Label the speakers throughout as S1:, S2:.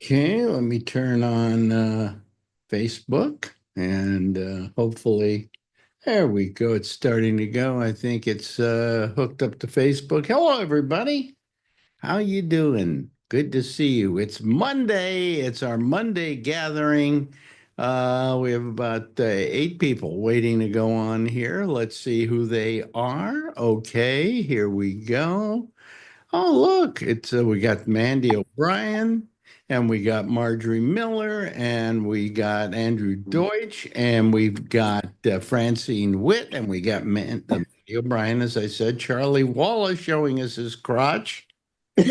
S1: Okay, let me turn on Facebook and hopefully there we go. It's starting to go. I think it's hooked up to Facebook. Hello, everybody. How you doing? Good to see you. It's Monday. It's our Monday gathering. We have about 8 people waiting to go on here. Let's see who they are. Okay, here we go. Oh, look, it's we got Mandy O'Brien, and we got Marjorie Miller, and we got Andrew Deutsch, and we've got Francine Witt, and we got Mandy O'Brien, as I said, Charlie Wallace showing us his crotch.
S2: I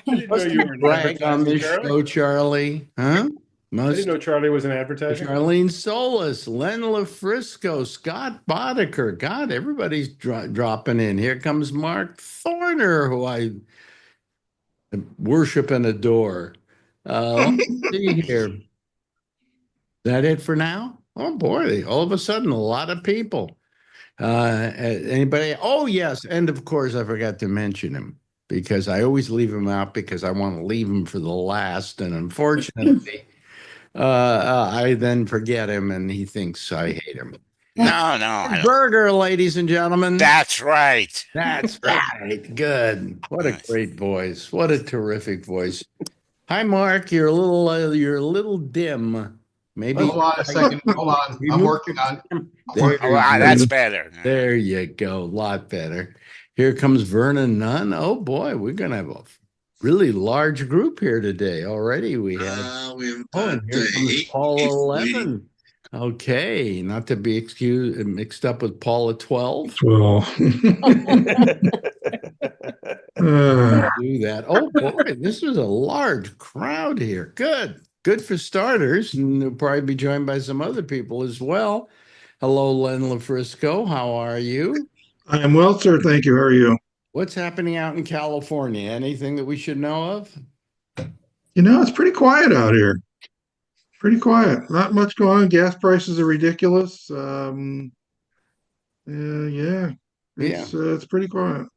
S2: didn't know you were in
S1: Brag on
S2: advertising,
S1: this
S2: Charlie.
S1: show, Charlie. Huh?
S2: I didn't
S1: Must
S2: know Charlie was in advertising.
S1: Charlene Solis, Len LaFrisco, Scott Boddicker. God, everybody's dropping in. Here comes Mark Thorner, who I worship and adore. Let's see here. Is that it for now? Oh boy, all of a sudden, a lot of people. Anybody? Oh, yes. And of course, I forgot to mention him because I always leave him out because I want to leave him for the last. And unfortunately, I then forget him and he thinks I hate him.
S3: No, no. I don't.
S1: Burger, ladies and gentlemen.
S3: That's right.
S1: That's right. Good. What a great voice. What a terrific voice. Hi, Mark. You're a little dim. Maybe.
S4: Hold on a second. Hold on. I'm working on.
S1: There
S3: Oh, wow,
S1: you
S3: that's
S1: go.
S3: better.
S1: There you go. A lot better. Here comes Vernon Nunn. Oh boy, we're gonna have a really large group here today. Already we have. And here comes Paula 11. Okay, not to be mixed up with Paula 12.
S5: Well,
S1: Do that. Oh boy, this is a large crowd here. Good for starters, and we'll probably be joined by some other people as well. Hello, Len LaFrisco. How are you?
S5: I am well, sir. Thank you. How are you?
S1: What's happening out in California? Anything that we should know of?
S5: It's pretty quiet out here. Pretty quiet. Not much going on. Gas prices are ridiculous. Yeah, it's pretty quiet.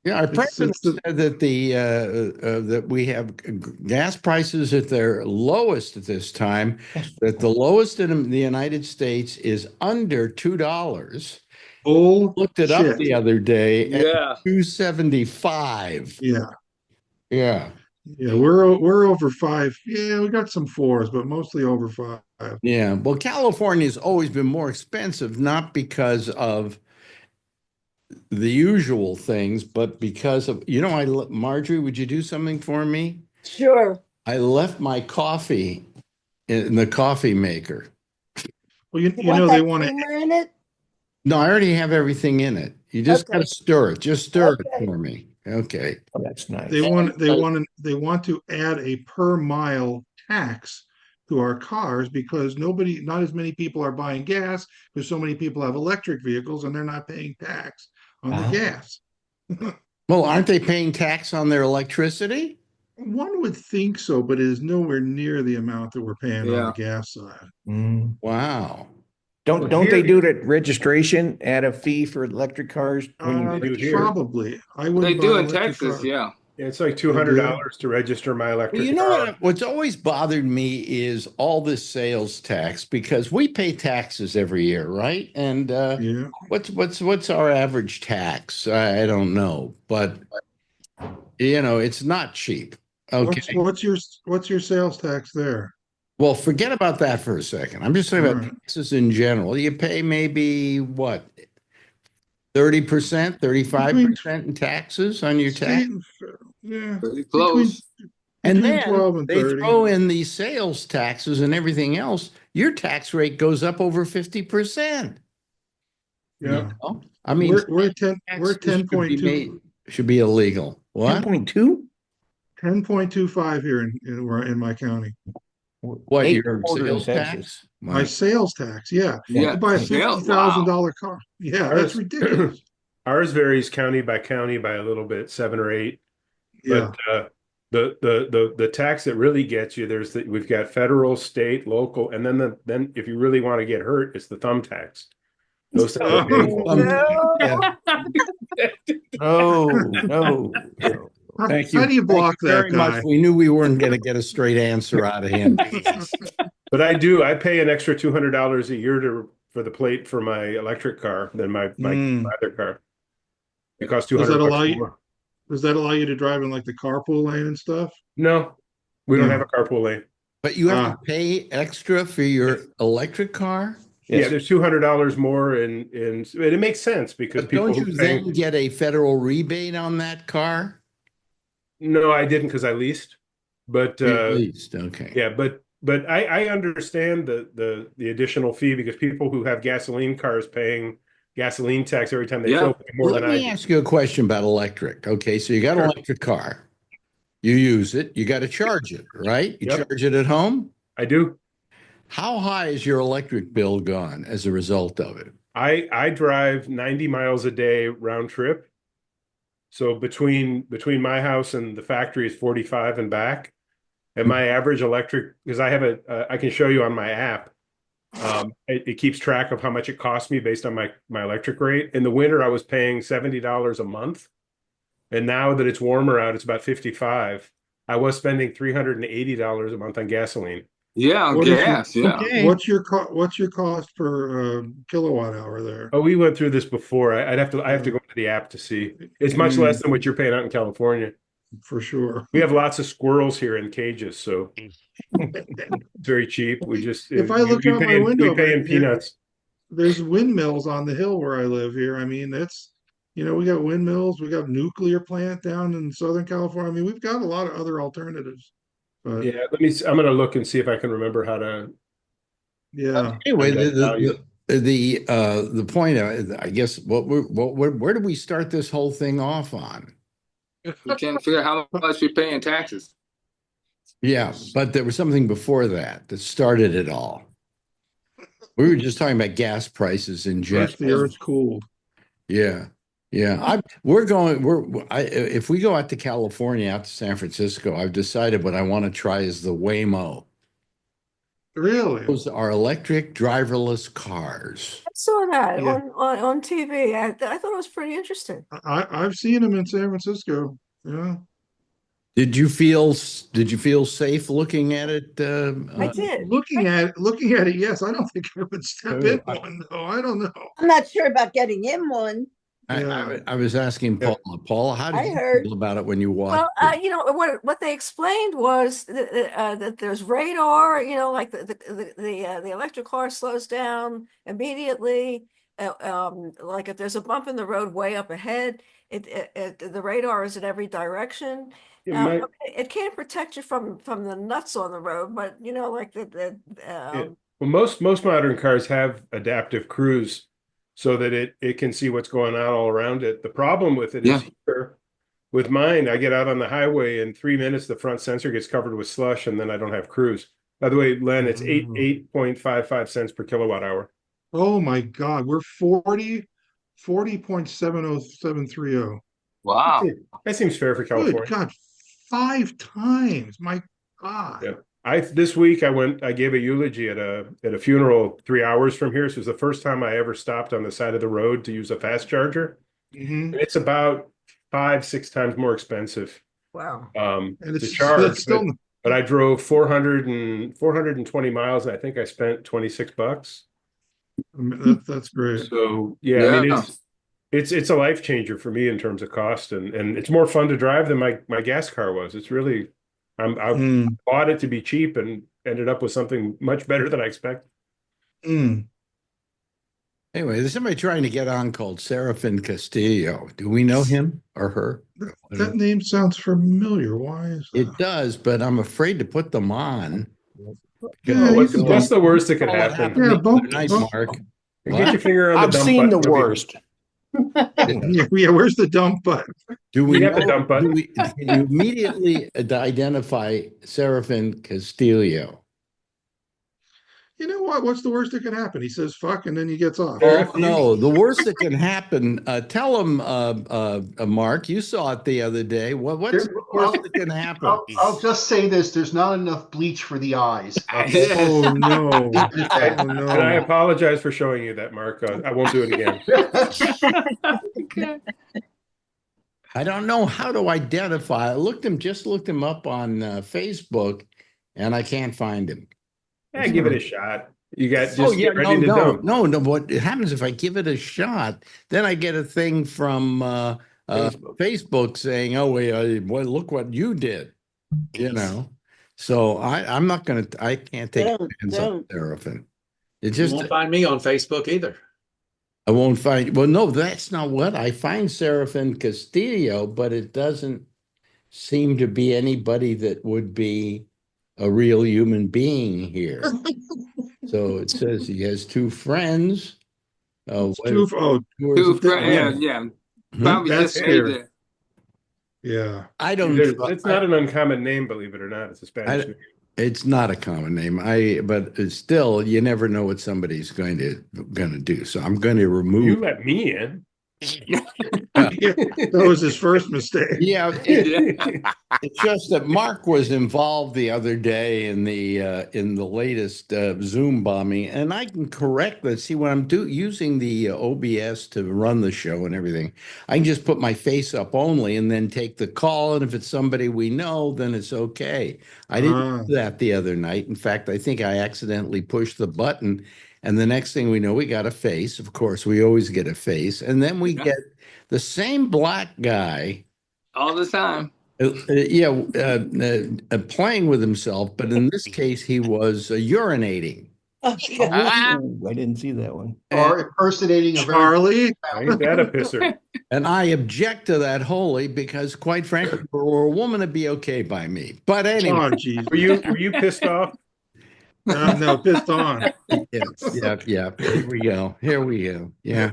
S1: Yeah, our president said that that we have gas prices at their lowest at this time. That the lowest in the United States is under $2. Looked it up the other day.
S6: Yeah,
S1: at $2.75.
S5: Yeah,
S1: yeah.
S5: We're over 5. Yeah, we got some 4s, but mostly over 5.
S1: Yeah. Well, California's always been more expensive, not because of the usual things, but because of, Marjorie, would you do something for me?
S2: Sure.
S1: I left my coffee in the coffee maker.
S5: Well, they want to.
S2: In it?
S1: No, I already have everything in it. You just got to stir it. Just stir it for me. Okay.
S6: Oh, that's nice.
S5: They want to add a per mile tax to our cars because not as many people are buying gas because so many people have electric vehicles and they're not paying tax on the gas.
S1: Well, aren't they paying tax on their electricity?
S5: One would think so, but it is nowhere near the amount that we're paying on the gas side.
S1: Wow.
S6: Don't they do that registration, add a fee for electric cars?
S5: Probably.
S7: They do in Texas, yeah.
S2: It's like $200 to register my electric car.
S1: What's always bothered me is all this sales tax because we pay taxes every year, right? And what's our average tax? I don't know, but it's not cheap. Okay.
S5: What's your sales tax there?
S1: Well, forget about that for a second. I'm just talking about taxes in general. You pay maybe what? 30%, 35% in taxes on your tax?
S5: Yeah.
S7: Pretty close.
S1: And then
S5: 12 and
S1: they
S5: 30.
S1: throw in the sales taxes and everything else. Your tax rate goes up over 50%.
S5: Yeah.
S1: I mean,
S5: we're 10.2.
S1: Should be illegal. What?
S6: 10.2?
S5: 10.25 here in my county.
S1: What, your sales tax?
S5: My sales tax, yeah.
S7: Yeah.
S5: You buy a $50,000 car. Yeah, that's ridiculous.
S2: Ours varies county by a little bit, 7 or 8.
S5: Yeah.
S2: But the tax that really gets you, we've got federal, state, local, and then if you really want to get hurt, it's the thumb tax. Those
S6: no.
S1: Thank you.
S5: How do you
S1: Thank
S5: block that
S1: very much.
S5: guy?
S1: We knew we weren't going to get a straight answer out of him.
S2: But I pay an extra $200 a year for the plate for my electric car than my other car. It costs
S5: Does that
S2: $200
S5: allow you?
S2: more.
S5: Does that allow you to drive in like the carpool lane and stuff?
S2: No, we don't
S5: No.
S2: have a carpool lane.
S1: But you have to pay extra for your electric car?
S2: Yeah, there's $200 more, and it makes sense because
S1: But
S2: people
S1: don't
S2: who
S1: you
S2: pay.
S1: then get a federal rebate on that car?
S2: No, I didn't because I leased. But
S1: At least, okay.
S2: yeah, but I understand the additional fee because people who have gasoline cars paying gasoline tax every time they
S7: Yeah.
S2: fill pay more
S1: Let
S2: than I
S1: me
S2: do.
S1: ask you a question about electric. Okay, so you got an
S2: Sure.
S1: electric car. You use it. You got to charge it, right? You
S2: Yep.
S1: charge it at home?
S2: I do.
S1: How high is your electric bill gone as a result of it?
S2: I drive 90 miles a day round trip. So between my house and the factory is 45 and back. And my average electric, because I have I can show you on my app. It keeps track of how much it costs me based on my electric rate. In the winter, I was paying $70 a month. And now that it's warmer out, it's about 55. I was spending $380 a month on gasoline.
S7: Yeah,
S5: What is your-
S7: gas. Yeah.
S6: Okay.
S5: What's your cost per kilowatt hour there?
S2: Oh, we went through this before. I have to go to the app to see. It's much less than what you're paying out in California.
S5: For sure.
S2: We have lots of squirrels here in cages, so it's very cheap. We just
S5: If I look out my window,
S2: we pay in
S5: man,
S2: peanuts.
S5: There's windmills on the hill where I live here. I mean, we got windmills, we got nuclear plant down in Southern California. I mean, we've got a lot of other alternatives. But
S2: Yeah, I'm gonna look and see if I can remember how to.
S5: yeah.
S1: Anyway,
S2: Okay, value.
S1: the point, I guess, where do we start this whole thing off on?
S7: We can't figure out how much we pay in taxes.
S1: Yeah, but there was something before that started it all. We were just talking about gas prices in
S5: First the
S1: general.
S5: earth's cooled.
S1: Yeah. If we go out to California, out to San Francisco, I've decided what I want to try is the Waymo.
S5: Really?
S1: Those are electric driverless cars.
S8: I saw that
S5: Yeah.
S8: on TV. I thought it was pretty interesting.
S5: I've seen them in San Francisco. Yeah.
S1: Did you feel safe looking at it?
S8: I did.
S5: Looking at it, yes. I don't think I would step in
S1: I-
S5: one though. I don't know.
S9: I'm not sure about getting in one.
S1: I was asking Paula. Paula, how did
S8: I
S1: you
S8: heard-
S1: feel about it when you watched
S8: Well,
S1: it?
S8: what they explained was that there's radar. Like the electric car slows down immediately. Like if there's a bump in the road way up ahead, the radar is in every direction. It can't protect you from the nuts on the road, but like
S2: Well, most modern cars have adaptive cruise so that it can see what's going on all around it. The problem with it is here, with mine, I get out on the highway in 3 minutes, the front sensor gets covered with slush, and then I don't have cruise. By the way, Len, it's 8.55 cents per kilowatt hour.
S5: Oh my God, we're 40.70730.
S7: Wow.
S2: That seems fair for California.
S5: Good God, 5 times. My God.
S2: Yeah. This week I gave a eulogy at a funeral 3 hours from here. So it was the first time I ever stopped on the side of the road to use a fast charger.
S5: Mhm.
S2: And it's about 5-6 times more expensive.
S8: wow.
S5: And
S2: To
S5: it's
S2: charge,
S5: still
S2: but I drove 420 miles and I think I spent $26.
S5: that's great.
S2: So yeah, I mean
S7: Yeah.
S2: it's a life changer for me in terms of cost, and it's more fun to drive than my gas car was. It's really I bought it to be cheap and ended up with something much better than I expected.
S1: Anyway, there's somebody trying to get on called Sarapin Castillo. Do we know him or her?
S5: That name sounds familiar. Why is that?
S1: It does, but I'm afraid to put them on.
S5: Yeah,
S2: What's
S5: you can
S2: what's the worst that could
S1: Oh, what
S2: happen?
S1: happened
S5: Yeah,
S1: the
S5: bump-
S1: other night,
S5: bump-
S1: Mark?
S2: Get your finger on the
S6: I've
S2: dump
S6: seen the
S2: button.
S6: worst.
S5: Yeah, where's the dump button?
S1: Do we
S2: We have the
S1: know-
S2: dump button.
S1: can you immediately identify Sarapin Castillo?
S5: You know what? What's the worst that could happen? He says fuck and then he gets off.
S1: Oh, no, the worst that can happen, tell him, Mark, you saw it the other day. What's the worst that can happen?
S4: I'll just say this: there's not enough bleach for the eyes.
S5: Oh no. Oh
S2: And I
S5: no.
S2: apologize for showing you that, Mark. I won't do it again.
S1: I don't know how to identify. Just looked him up on Facebook, and I can't find him.
S2: Yeah, give it a shot. You got
S1: Oh
S2: just
S1: yeah,
S2: get ready to dump.
S1: no. What happens if I give it a shot? Then I get a thing from Facebook saying, "Oh, wait, well, look what you did." You know, so I'm not gonna. I can't take a chance on Sarapin. It
S10: You
S1: just
S10: won't find me on Facebook either.
S1: I won't find. Well, no, that's not what I find. Sarapin Castillo, but it doesn't seem to be anybody that would be a real human being here. So it says he has two friends.
S5: Two
S7: friends, yeah. Probably
S5: That's
S7: just stayed
S5: scary.
S7: there.
S5: Yeah.
S1: I don't.
S2: It's not an uncommon name, believe it or not. It's a Spanish name.
S1: It's not a common name. But it's still, you never know what somebody's going to do. So I'm going to remove.
S2: You let me in.
S5: That was his first mistake.
S1: Yeah, it's just that Mark was involved the other day in the latest Zoom bombing, and I can correct that. See, when I'm using the OBS to run the show and everything, I can just put my face up only and then take the call. And if it's somebody we know, then it's okay. I didn't do that the other night. In fact, I think I accidentally pushed the button. And the next thing we know, we got a face. Of course, we always get a face. And then we get the same black guy.
S7: All the time.
S1: Playing with himself. But in this case, he was urinating.
S6: I didn't see that one.
S4: Or impersonating a
S5: Charlie.
S2: Ain't that a pisser?
S1: And I object to that wholly because, quite frankly, for a woman to be okay by me. But anyway.
S5: Oh,
S2: were you pissed off?
S5: No, pissed on.
S1: Yeah. Here we go. Yeah.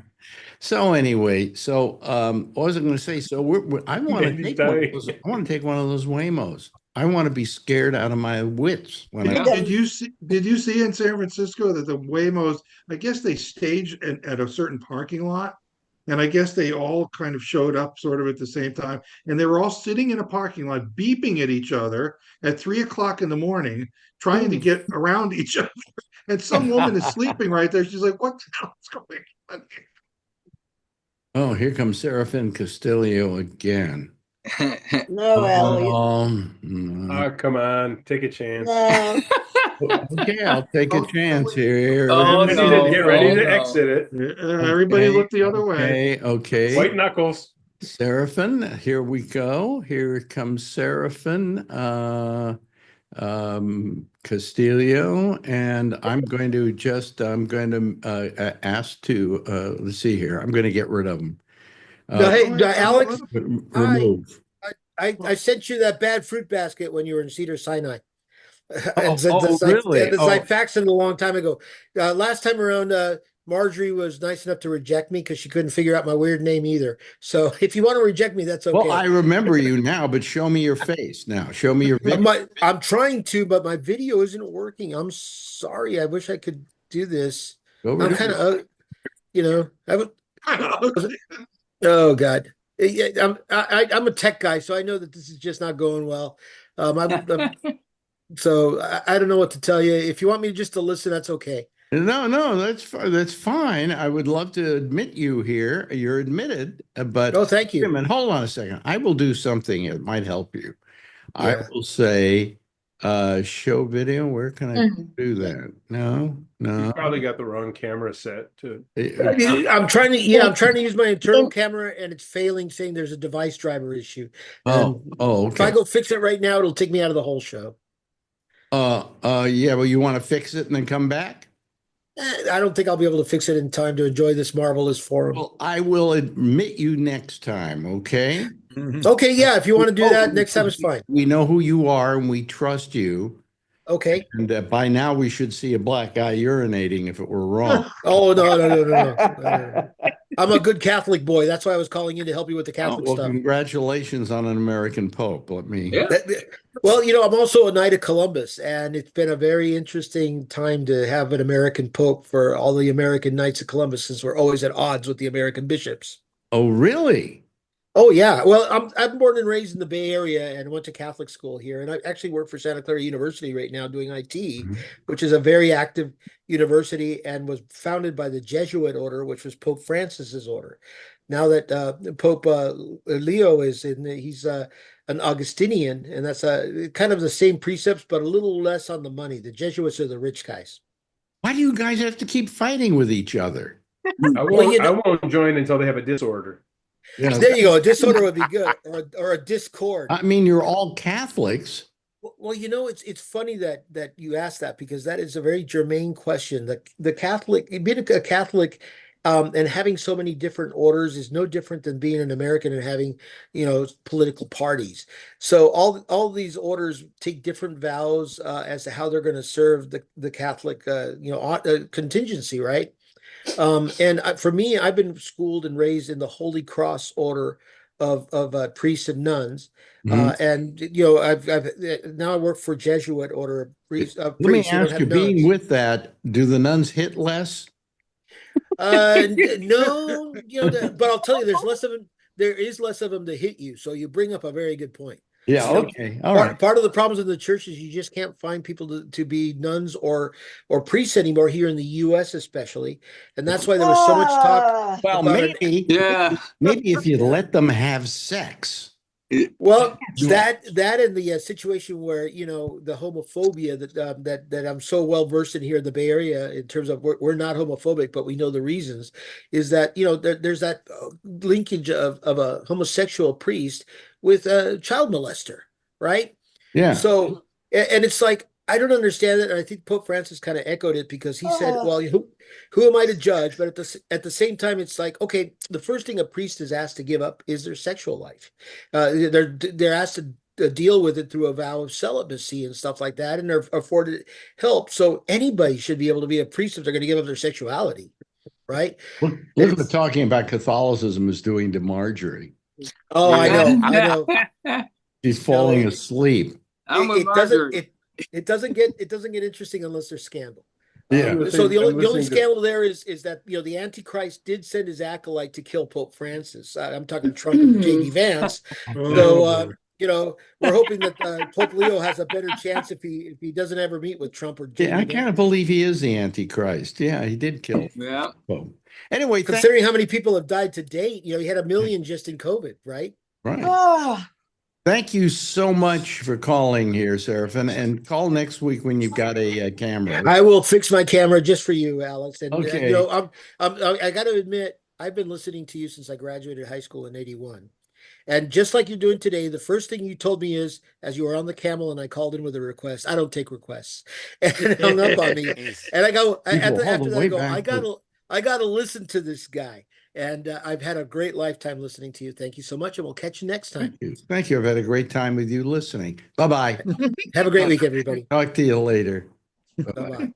S1: So anyway, what was I going to say? So I want to take one of those. I want to take one of those Whimos. I want to be scared out of my wits when
S5: Did you see in San Francisco that the Waymos, I guess they staged at a certain parking lot, and I guess they all kind of showed up sort of at the same time, and they were all sitting in a parking lot beeping at each other at 3 o'clock in the morning, trying to get around each other. And some woman is sleeping right there. She's like, "What the hell is going on?"
S1: Oh, here comes Sarapin Castillo again.
S9: No, Elliot.
S2: Oh, come on, take a chance.
S9: No.
S1: Okay, I'll take a chance here.
S2: Get ready to exit it.
S5: Everybody look the other way.
S1: Okay.
S2: White knuckles.
S1: Sarapin, here we go. Here comes Sarapin Castillo, and I'm going to ask to let's see here. I'm going to get rid of them.
S11: Alex,
S1: remove.
S11: I sent you that bad fruit basket when you were in Cedar Sinai.
S1: Really?
S11: I faxed it a long time ago. Last time around, Marjorie was nice enough to reject me because she couldn't figure out my weird name either. So if you want to reject me, that's okay.
S1: Well, I remember you now, but show me your face now. Show me your video.
S11: I'm trying to, but my video isn't working. I'm sorry. I wish I could do this. I'm kind of, oh God. I'm a tech guy, so I know that this is just not going well. So I don't know what to tell you. If you want me just to listen, that's okay.
S1: No, that's fine. I would love to admit you here. You're admitted, but
S11: thank you.
S1: And hold on a second. I will do something that might help you. Yeah. I will say, show video. Where can I do that? No.
S2: You probably got the wrong camera set too.
S11: I'm trying to use my internal camera and it's failing, saying there's a device driver issue.
S1: Okay.
S11: If I go fix it right now, it'll take me out of the whole show.
S1: Yeah. Well, you want to fix it and then come back?
S11: I don't think I'll be able to fix it in time to enjoy this marvelous forum.
S1: Well, I will admit you next time, okay?
S11: Okay, yeah, if you want to do that, next time is fine.
S1: We know who you are and we trust you.
S11: Okay.
S1: And by now we should see a black guy urinating if it were wrong.
S11: Oh, no. I'm a good Catholic boy. That's why I was calling in to help you with the Catholic stuff.
S1: Congratulations on an American Pope.
S11: Well, I'm also a Knight of Columbus, and it's been a very interesting time to have an American Pope for all the American Knights of Columbus, since we're always at odds with the American bishops.
S1: Oh, really?
S11: Oh, yeah. Well, I'm born and raised in the Bay Area and went to Catholic school here. And I actually work for Santa Clara University right now doing IT, which is a very active university and was founded by the Jesuit order, which was Pope Francis's order. now that Pope Leo is in, he's an Augustinian, and that's kind of the same precepts, but a little less on the money. The Jesuits are the rich guys.
S1: Why do you guys have to keep fighting with each other?
S2: I won't join until they have a disorder.
S1: Yeah.
S11: There you go. A disorder would be good, or a discord.
S1: I mean, you're all Catholics.
S11: Well, it's funny that you asked that, because that is a very germane question. The Catholic, being a Catholic, and having so many different orders is no different than being an American and having, political parties. So all these orders take different vows as to how they're going to serve the Catholic, contingency, right? And for me, I've been schooled and raised in the Holy Cross order of priests and nuns. And I've now I work for Jesuit order of priests.
S1: Let me ask you, being with that, do the nuns hit less?
S11: No, but I'll tell you, there's less of them. There is less of them to hit you. So you bring up a very good point.
S1: Yeah. Okay. All right.
S11: Part of the problems in the church is you just can't find people to be nuns or priests anymore here in the U.S. especially, and that's why there was so much talk.
S1: Well, maybe if you let them have sex.
S11: Well, that and the situation where the homophobia that I'm so well versed in here in the Bay Area, in terms of we're not homophobic, but we know the reasons, is that there's that linkage of a homosexual priest with a child molester, right?
S1: Yeah.
S11: So, and it's like, I don't understand it, and I think Pope Francis kind of echoed it, because he said, "Well, who am I to judge?" But at the same time, it's like, okay, the first thing a priest is asked to give up is their sexual life. They're asked to deal with it through a vow of celibacy and stuff like that, and they're afforded help. So anybody should be able to be a priest if they're going to give up their sexuality, right?
S1: Look what talking about Catholicism is doing to Marjorie.
S11: Oh, I know.
S1: She's falling asleep.
S11: It doesn't get interesting unless there's scandal.
S1: Yeah.
S11: So the only scandal there is that the Antichrist did send his acolyte to kill Pope Francis. I'm talking Trump and J.D. Vance. So we're hoping that Pope Leo has a better chance if he doesn't ever meet with Trump or J.D.
S1: Yeah, I can't believe he is the Antichrist. Yeah, he did kill.
S7: Yeah.
S1: Pope. Anyway,
S11: considering how many people have died to date, he had 1 million just in COVID, right?
S1: Right. Thank you so much for calling here, Sarapin, and call next week when you've got a camera.
S11: I will fix my camera just for you, Alex. And
S1: okay.
S11: I got to admit, I've been listening to you since I graduated high school in '81. And just like you're doing today, the first thing you told me is, as you were on the camel and I called in with a request, I don't take requests, and it hung up on me. And I go, after that, I got to listen to this guy. And I've had a great lifetime listening to you. Thank you so much, and we'll catch you next time.
S1: Thank you. I've had a great time with you listening. Bye-bye.
S11: Have a great week, everybody.
S1: Talk to you later.
S11: Bye-bye.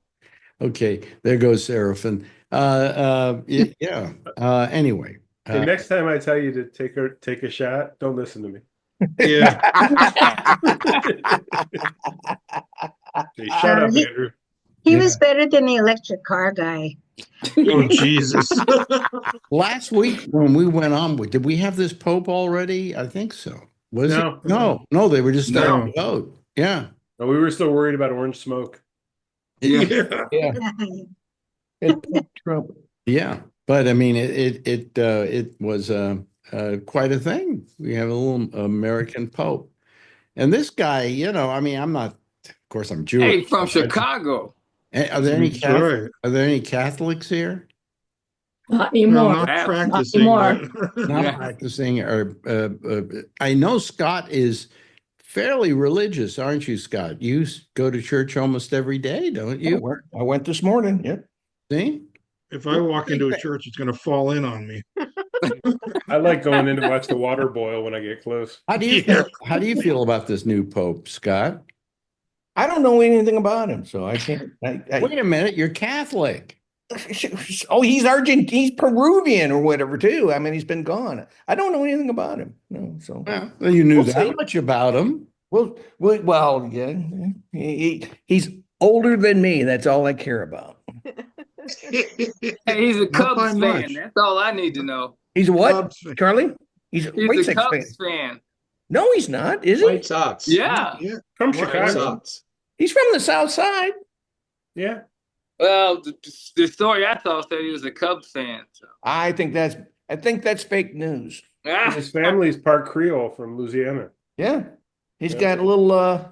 S1: Okay, there goes Sarapin. Yeah. Anyway.
S2: The next time I tell you to take a shot, don't listen to me.
S5: Yeah.
S2: Okay, shut up, Andrew.
S9: He was better than the electric car guy.
S5: Oh, Jesus.
S1: Last week when we went on, did we have this Pope already? I think so. No, they were just starting to vote. Yeah.
S2: No, we were still worried about orange smoke.
S1: Yeah.
S6: Trump.
S1: Yeah. But I mean, it was quite a thing. We have a little American Pope. And this guy, I'm not, of course, I'm Jewish.
S7: Hey, from Chicago.
S1: Are there any Catholics here?
S9: Not anymore.
S5: Not practicing.
S1: Not practicing. I know Scott is fairly religious, aren't you, Scott? You go to church almost every day, don't you?
S6: I went this morning. Yep.
S1: See?
S5: If I walk into a church, it's going to fall in on me.
S2: I like going in to watch the water boil when I get close.
S1: How do you feel about this new Pope, Scott?
S6: I don't know anything about him, so I can't.
S1: Wait a minute, you're Catholic.
S6: Oh, he's Argentine, he's Peruvian or whatever too. I mean, he's been gone. I don't know anything about him. No, so
S1: well, you knew that much about him.
S6: Well, yeah. He's older than me. That's all I care about.
S7: Hey, he's a Cubs fan. That's all I need to know.
S6: He's a what, Charlie? He's a
S7: Cubs fan.
S6: No, he's not, is he?
S10: White Sox.
S7: Yeah.
S2: From
S10: White
S2: Chicago.
S10: Sox.
S6: He's from the South Side.
S2: Yeah.
S7: Well, the story I saw said he was a Cubs fan. So.
S6: I think that's I think that's fake news.
S2: His family's part Creole from Louisiana.
S6: Yeah. He's
S2: Yeah.
S6: got a little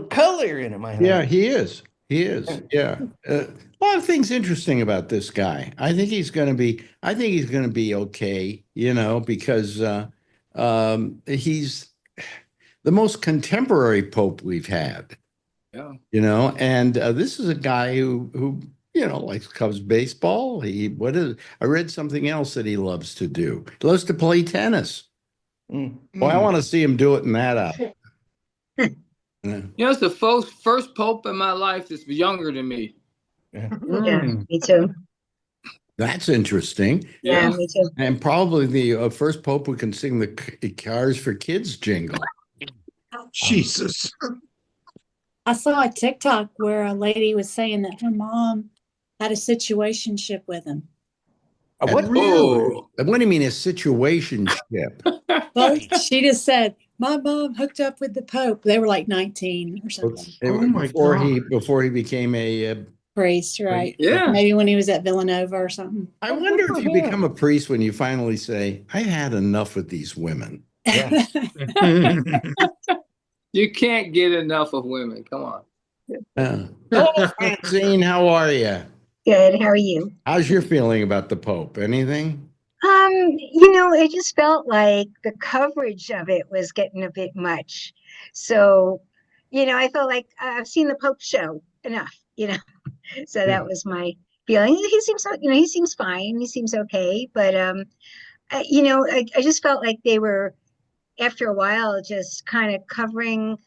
S6: color in him, I think.
S1: Yeah, he is. He is. Yeah. A lot of things interesting about this guy. I think he's going to be okay, because he's the most contemporary pope we've had.
S7: Yeah.
S1: And this is a guy who likes Cubs baseball. I read something else that he loves to do. He loves to play tennis.
S6: Mm.
S1: Well, I want to see him do it in that outfit.
S7: It's the first pope in my life that's younger than me.
S9: Yeah, me too.
S1: That's interesting.
S9: Yeah, me too.
S1: And probably the first pope who can sing the Cars for Kids jingle.
S5: Jesus.
S10: I saw a TikTok where a lady was saying that her mom had a situationship with him.
S6: What?
S1: Really? What do you mean a situationship?
S10: Well, she just said, my mom hooked up with the Pope. They were like 19 or something.
S1: Before he became a
S10: Priest, right?
S7: Yeah.
S10: Maybe when he was at Villanova or something.
S1: I wonder if you become a priest when you finally say, I had enough with these women.
S6: Yeah.
S7: You can't get enough of women. Come on.
S1: Hello, Francine. How are you?
S9: Good. How are you?
S1: How's your feeling about the Pope? Anything?
S9: I just felt like the coverage of it was getting a bit much. So, I felt like I've seen the Pope show enough, So that was my feeling. He seems fine. He seems okay. But, I just felt like they were, after a while, just kind of covering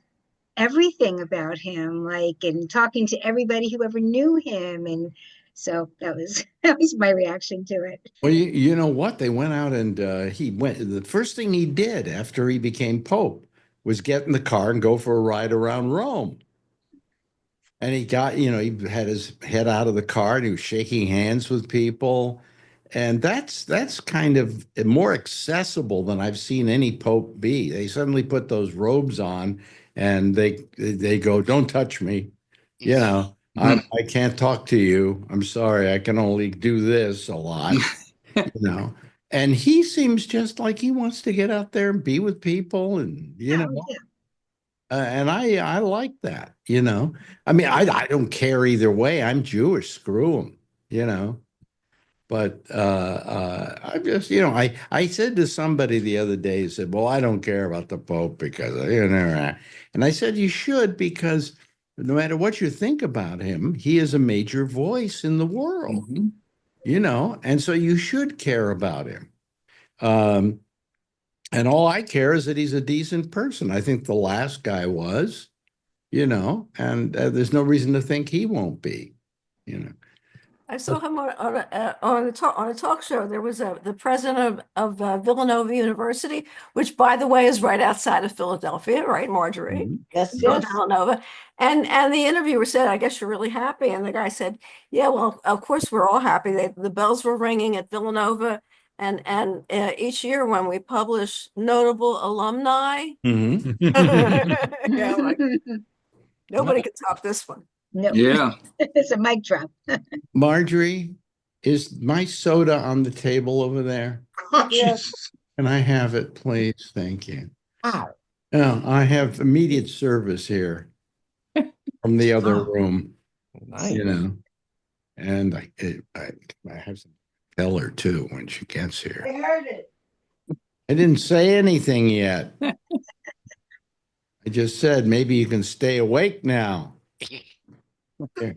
S9: everything about him, and talking to everybody who ever knew him. And so that was my reaction to it.
S1: Well, you know what? They went out and the first thing he did after he became Pope was get in the car and go for a ride around Rome. And he had his head out of the car and he was shaking hands with people. And that's kind of more accessible than I've seen any Pope be. They suddenly put those robes on and they go, don't touch me. I can't talk to you. I'm sorry. I can only do this a lot, And he seems just like he wants to get out there and be with people, and and I like that. I mean, I don't care either way. I'm Jewish. Screw them. But I just, I said to somebody the other day, said, well, I don't care about the Pope because, and I said, you should, because no matter what you think about him, he is a major voice in the world, and so you should care about him. And all I care is that he's a decent person. I think the last guy was, and there's no reason to think he won't be,
S8: I saw him on a talk show. There was the president of Villanova University, which, by the way, is right outside of Philadelphia, right, Marjorie?
S1: Mm-hmm.
S8: Yes, Villanova. And the interviewer said, "I guess you're really happy." And the guy said, "Yeah, well, of course we're all happy. The bells were ringing at Villanova, and each year when we publish notable alumni, nobody could top this one."
S9: No.
S7: Yeah.
S9: It's a mic drop.
S1: Marjorie, is my soda on the table over there?
S5: Oh, yes.
S1: Can I have it, please? Thank you.
S6: Wow.
S1: I have immediate service here from the other room.
S6: Nice.
S1: And I have some tell her too when she gets here.
S8: I heard it.
S1: I didn't say anything yet. I just said maybe you can stay awake now. Okay.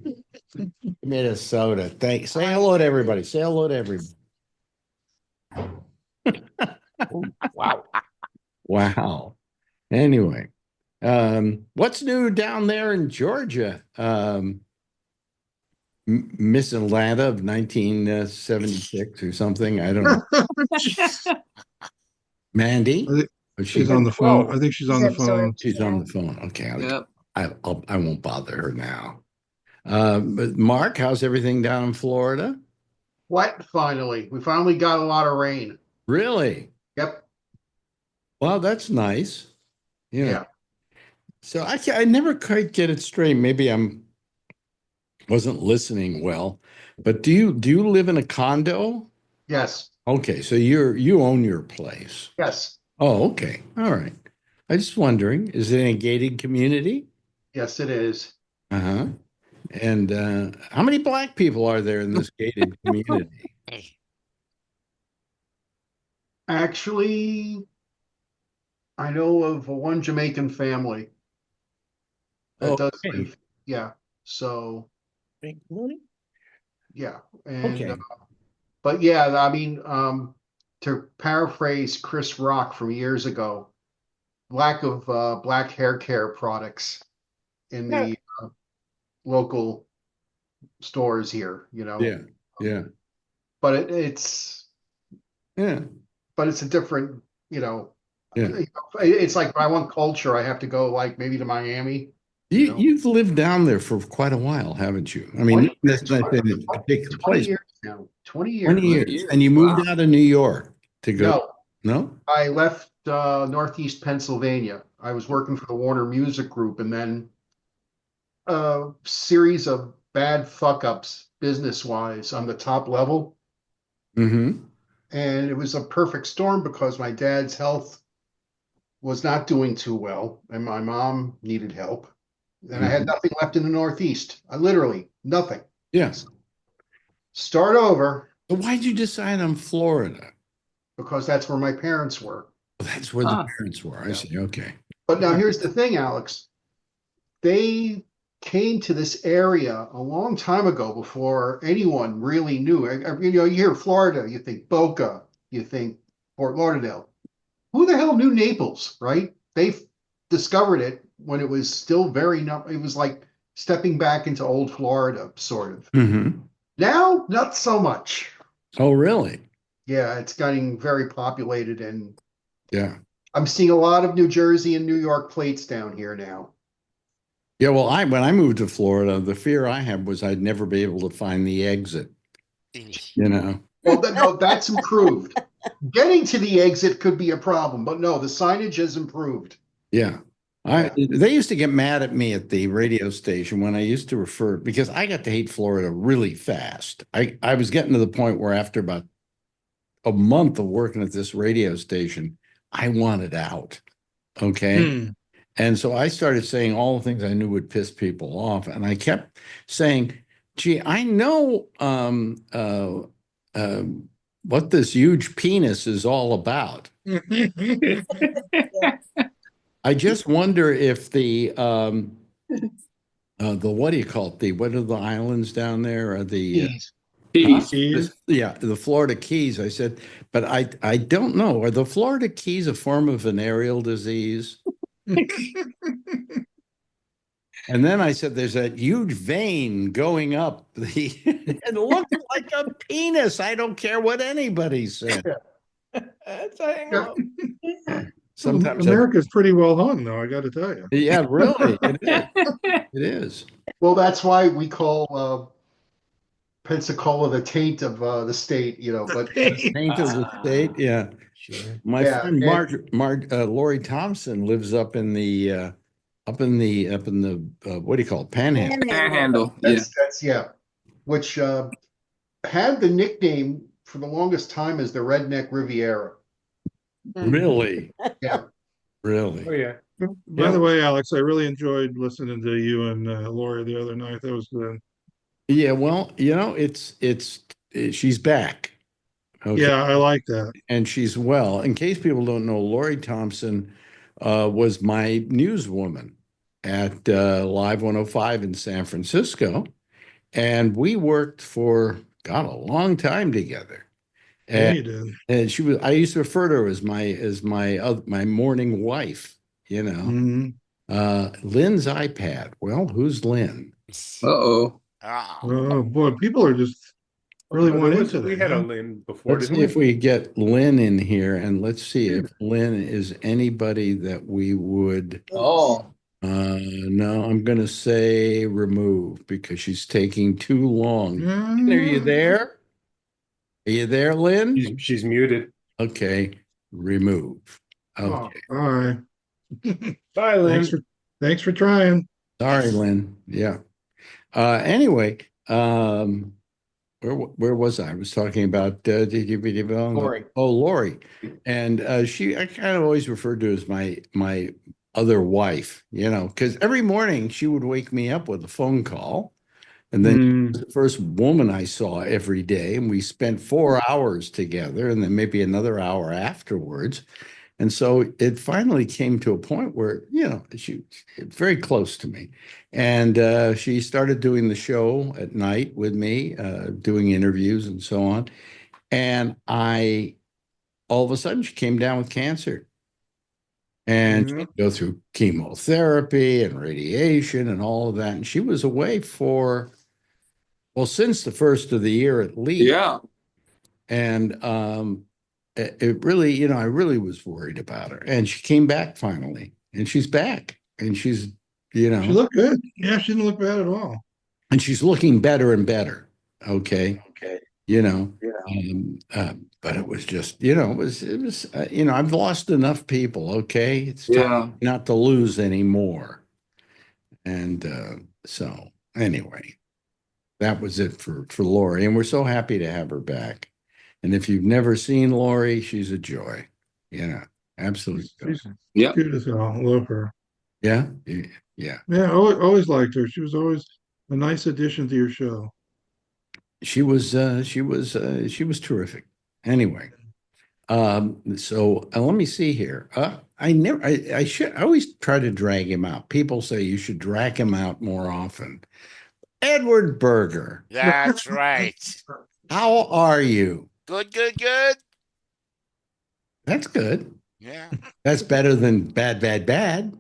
S1: Give me a soda. Thanks. Say hello to everybody. Say hello to everybody.
S6: Wow.
S1: Wow. Anyway, what's new down there in Georgia? Miss Atlanta of 1976 or something. I don't know. Mandy?
S5: She's on the phone. I think she's on the phone.
S1: She's on the phone. Okay.
S7: Yep.
S1: I won't bother her now. But Mark, how's everything down in Florida?
S4: Wet, finally. We finally got a lot of rain.
S1: Really?
S4: Yep.
S1: Well, that's nice.
S4: Yeah.
S1: So I never quite get it straight. Maybe wasn't listening well. But do you live in a condo?
S4: Yes.
S1: Okay, so you own your place.
S4: Yes,
S1: Oh, okay. All right. I just wondering, is it a gated community?
S4: yes, it is.
S1: Uh-huh. And how many black people are there in this gated community?
S4: Actually, I know of one Jamaican family that does
S1: Okay.
S4: live. Yeah. So,
S6: Big money.
S4: yeah. And,
S1: Okay.
S4: but yeah, I mean, to paraphrase Chris Rock from years ago, lack of black hair care products in the local stores here,
S1: Yeah. Yeah.
S4: but it's
S1: Yeah.
S4: but it's a different, you know,
S1: Yeah.
S4: it's like I want culture, I have to go like maybe to Miami,
S1: You've lived down there for quite a while, haven't you? I mean,
S4: 20
S1: that's
S4: years,
S1: not in a particular
S4: 20
S1: place.
S4: years now, 20
S1: 20
S4: years.
S1: years. And you moved out of New York to go.
S4: No,
S1: No?
S4: I left Northeast Pennsylvania. I was working for the Warner Music Group, and then a series of bad fuck ups business wise on the top level.
S1: Mm-hmm.
S4: And it was a perfect storm because my dad's health was not doing too well, and my mom needed help. And I had nothing left in the Northeast. I literally nothing.
S1: Yes.
S4: Start over.
S1: But why'd you decide on Florida?
S4: Because that's where my parents were.
S1: Well, that's where the parents were. I see. Okay.
S4: But now here's the thing, Alex. They came to this area a long time ago before anyone really knew. You hear Florida, you think Boca, you think Fort Lauderdale. Who the hell knew Naples, right? They discovered it when it was still it was like stepping back into old Florida, sort of.
S1: Mm-hmm.
S4: Now, not so much.
S1: Oh, really?
S4: Yeah, it's getting very populated, and
S1: yeah,
S4: I'm seeing a lot of New Jersey and New York plates down here now.
S1: Yeah, well, when I moved to Florida, the fear I had was I'd never be able to find the exit.
S4: Well, no, that's improved. Getting to the exit could be a problem, but no, the signage has improved.
S1: Yeah. They used to get mad at me at the radio station when I used to refer, because I got to hate Florida really fast. I was getting to the point where after about a month of working at this radio station, I wanted out. Okay. And so I started saying all the things I knew would piss people off. And I kept saying, gee, I know what this huge penis is all about. I just wonder if the what do you call it? What are the islands down there? Are the
S7: Keys.
S1: Yeah, the Florida Keys. I said, but I don't know. Are the Florida Keys a form of venereal disease? And then I said, there's a huge vein going up. It looks like a penis. I don't care what anybody said.
S6: That's a hang up.
S1: Sometimes
S5: America's pretty well hung, though, I got to tell you.
S1: Yeah, really. It is. It is.
S4: Well, that's why we call Pensacola the taint of the state, but
S1: Taint of the state. Yeah.
S6: Sure.
S1: My friend Lori Thompson lives up in the what do you call it? Panhandle.
S7: Panhandle.
S4: That's which had the nickname for the longest time as the Redneck Riviera.
S1: Really?
S4: Yeah.
S1: Really?
S2: Oh yeah.
S5: By the way, Alex, I really enjoyed listening to you and Lori the other night. That was good.
S1: Yeah, well, she's back. Okay.
S5: Yeah, I like that.
S1: And she's well. In case people don't know, Lori Thompson was my newswoman at Live 105 in San Francisco. And we worked for, God, a long time together.
S5: Yeah, you did.
S1: And I used to refer to her as my morning wife,
S5: Mm-hmm.
S1: Lynn's iPad. Well, who's Lynn?
S7: Uh-oh.
S5: Oh boy, people are just really went into that.
S2: We had a Lynn before,
S1: Let's
S2: didn't
S1: see
S2: we?
S1: if we get Lynn in here, and let's see if Lynn is anybody that we would.
S7: Oh.
S1: No, I'm going to say remove because she's taking too long. Lynn, are you there? Are you there, Lynn?
S2: She's muted.
S1: Okay, remove. Okay.
S5: All right.
S2: Bye, Lynn.
S5: Thanks for trying.
S1: Sorry, Lynn. Yeah. Anyway, where was I? I was talking about
S6: Lori.
S1: Oh, Lori, and I kind of always referred to as my other wife, because every morning she would wake me up with a phone call, and then she was the first woman I saw every day, and we spent 4 hours together, and then maybe another hour afterwards. And so it finally came to a point where, she very close to me. And she started doing the show at night with me, doing interviews and so on. And all of a sudden, she came down with cancer. And she had to go through chemotherapy and radiation and all of that. And she was away since the first of the year at least.
S7: Yeah.
S1: And it really, I really was worried about her. And she came back finally, and she's back, and she's,
S5: She looked good. Yeah, she didn't look bad at all.
S1: and she's looking better and better. Okay. But it was just, I've lost enough people. Okay. It's time not to lose anymore. And so anyway, that was it for Lori. And we're so happy to have her back. And if you've never seen Lori, she's a joy. Absolutely.
S5: Yeah. Cute as hell. Love her.
S1: Yeah.
S5: Yeah. Always liked her. She was always a nice addition to your show.
S1: She was terrific. Anyway, so let me see here. I always try to drag him out. People say you should drag him out more often. Edward Berger.
S3: That's right.
S1: How are you?
S3: Good.
S1: That's good.
S3: Yeah.
S1: That's better than bad.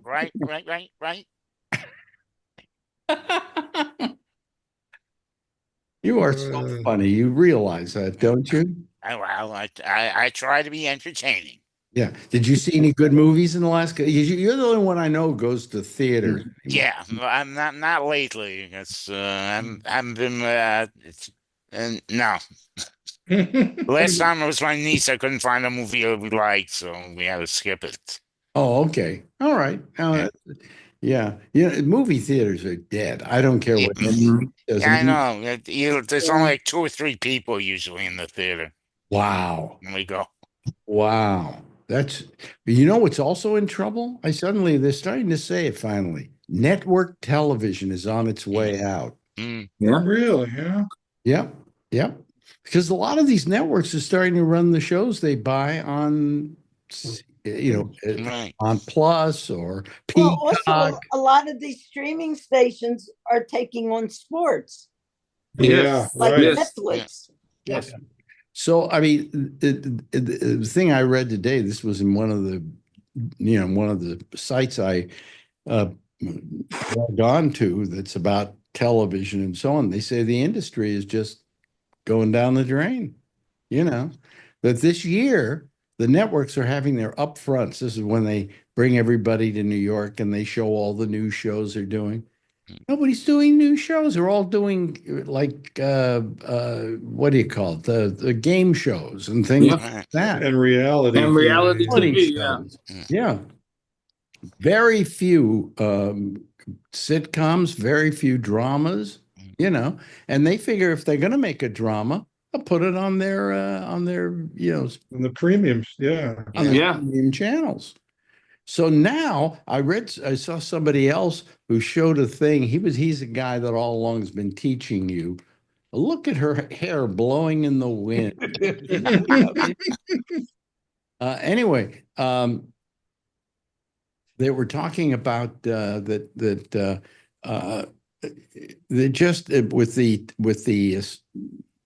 S3: Right.
S1: You are so funny. You realize that, don't you?
S3: I try to be entertaining.
S1: Yeah. Did you see any good movies in the last? You're the only one I know who goes to theaters.
S3: Yeah, I'm not lately. It's I've been no. Last time it was my niece. I couldn't find a movie we liked, so we had to skip it.
S1: Oh, okay. All right. Yeah. Movie theaters are dead. I don't care what.
S3: I know. There's only like 2 or 3 people usually in the theater.
S1: Wow.
S3: There we go.
S1: Wow. What's also in trouble? They're starting to say it finally. Network television is on its way out.
S7: Yeah.
S5: Really? Yeah.
S1: Yep. Because a lot of these networks are starting to run the shows they buy on, on Plus or Peacock.
S12: Well, also, a lot of these streaming stations are taking on sports.
S5: Yeah.
S12: Like
S5: right.
S12: Netflix.
S1: Yes. So, I mean, the thing I read today, this was in one of the sites I logged on to that's about television and so on. They say the industry is just going down the drain, that this year the networks are having their upfronts. This is when they bring everybody to New York and they show all the new shows they're doing. Nobody's doing new shows. They're all doing like what do you call it? The game shows and things like that.
S5: And reality.
S7: And reality TV,
S1: shows. Yeah. Very few sitcoms, very few dramas, and they figure if they're going to make a drama, they'll put it on their on the
S5: premiums,
S1: on the premium channels. So now I saw somebody else who showed a thing. He's a guy that all along has been teaching you. Look at her hair blowing in the wind. Anyway, they were talking about that just with the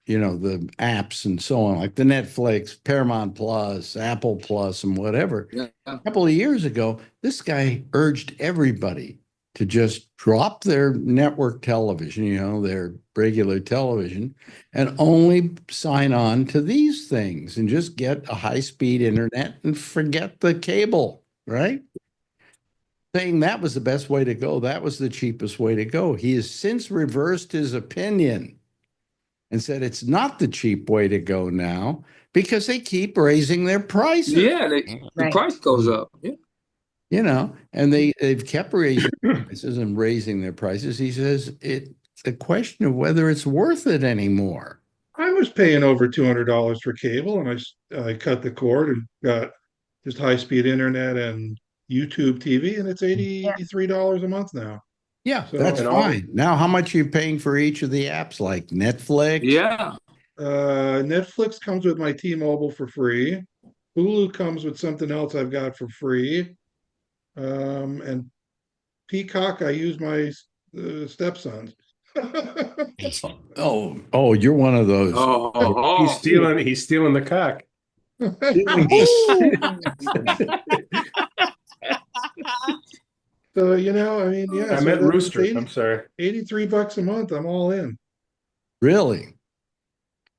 S1: the apps and so on, like the Netflix, Paramount Plus, Apple Plus, and whatever.
S7: Yeah.
S1: A couple of years ago, this guy urged everybody to just drop their network television, their regular television, and only sign on to these things and just get a high-speed internet and forget the cable, right? Saying that was the best way to go. That was the cheapest way to go. He has since reversed his opinion and said it's not the cheap way to go now because they keep raising their prices.
S7: Yeah, the price goes up. Yeah.
S1: And they've kept raising prices and raising their prices. He says it's a question of whether it's worth it anymore.
S5: I was paying over $200 for cable, and I cut the cord and got just high-speed internet and YouTube TV, and it's $83 a month now.
S1: Yeah,
S5: So,
S1: that's
S2: And all-
S1: fine. Now, how much are you paying for each of the apps, like Netflix?
S7: Yeah.
S5: Netflix comes with my T-Mobile for free. Hulu comes with something else I've got for free. And Peacock, I use my stepson's.
S1: Oh, you're one of those.
S7: Oh,
S2: He's stealing the cock.
S5: So, I mean, yeah.
S2: I
S5: so
S2: meant
S5: that's
S2: rooster. I'm sorry.
S5: $83 a month. I'm all in.
S1: Really?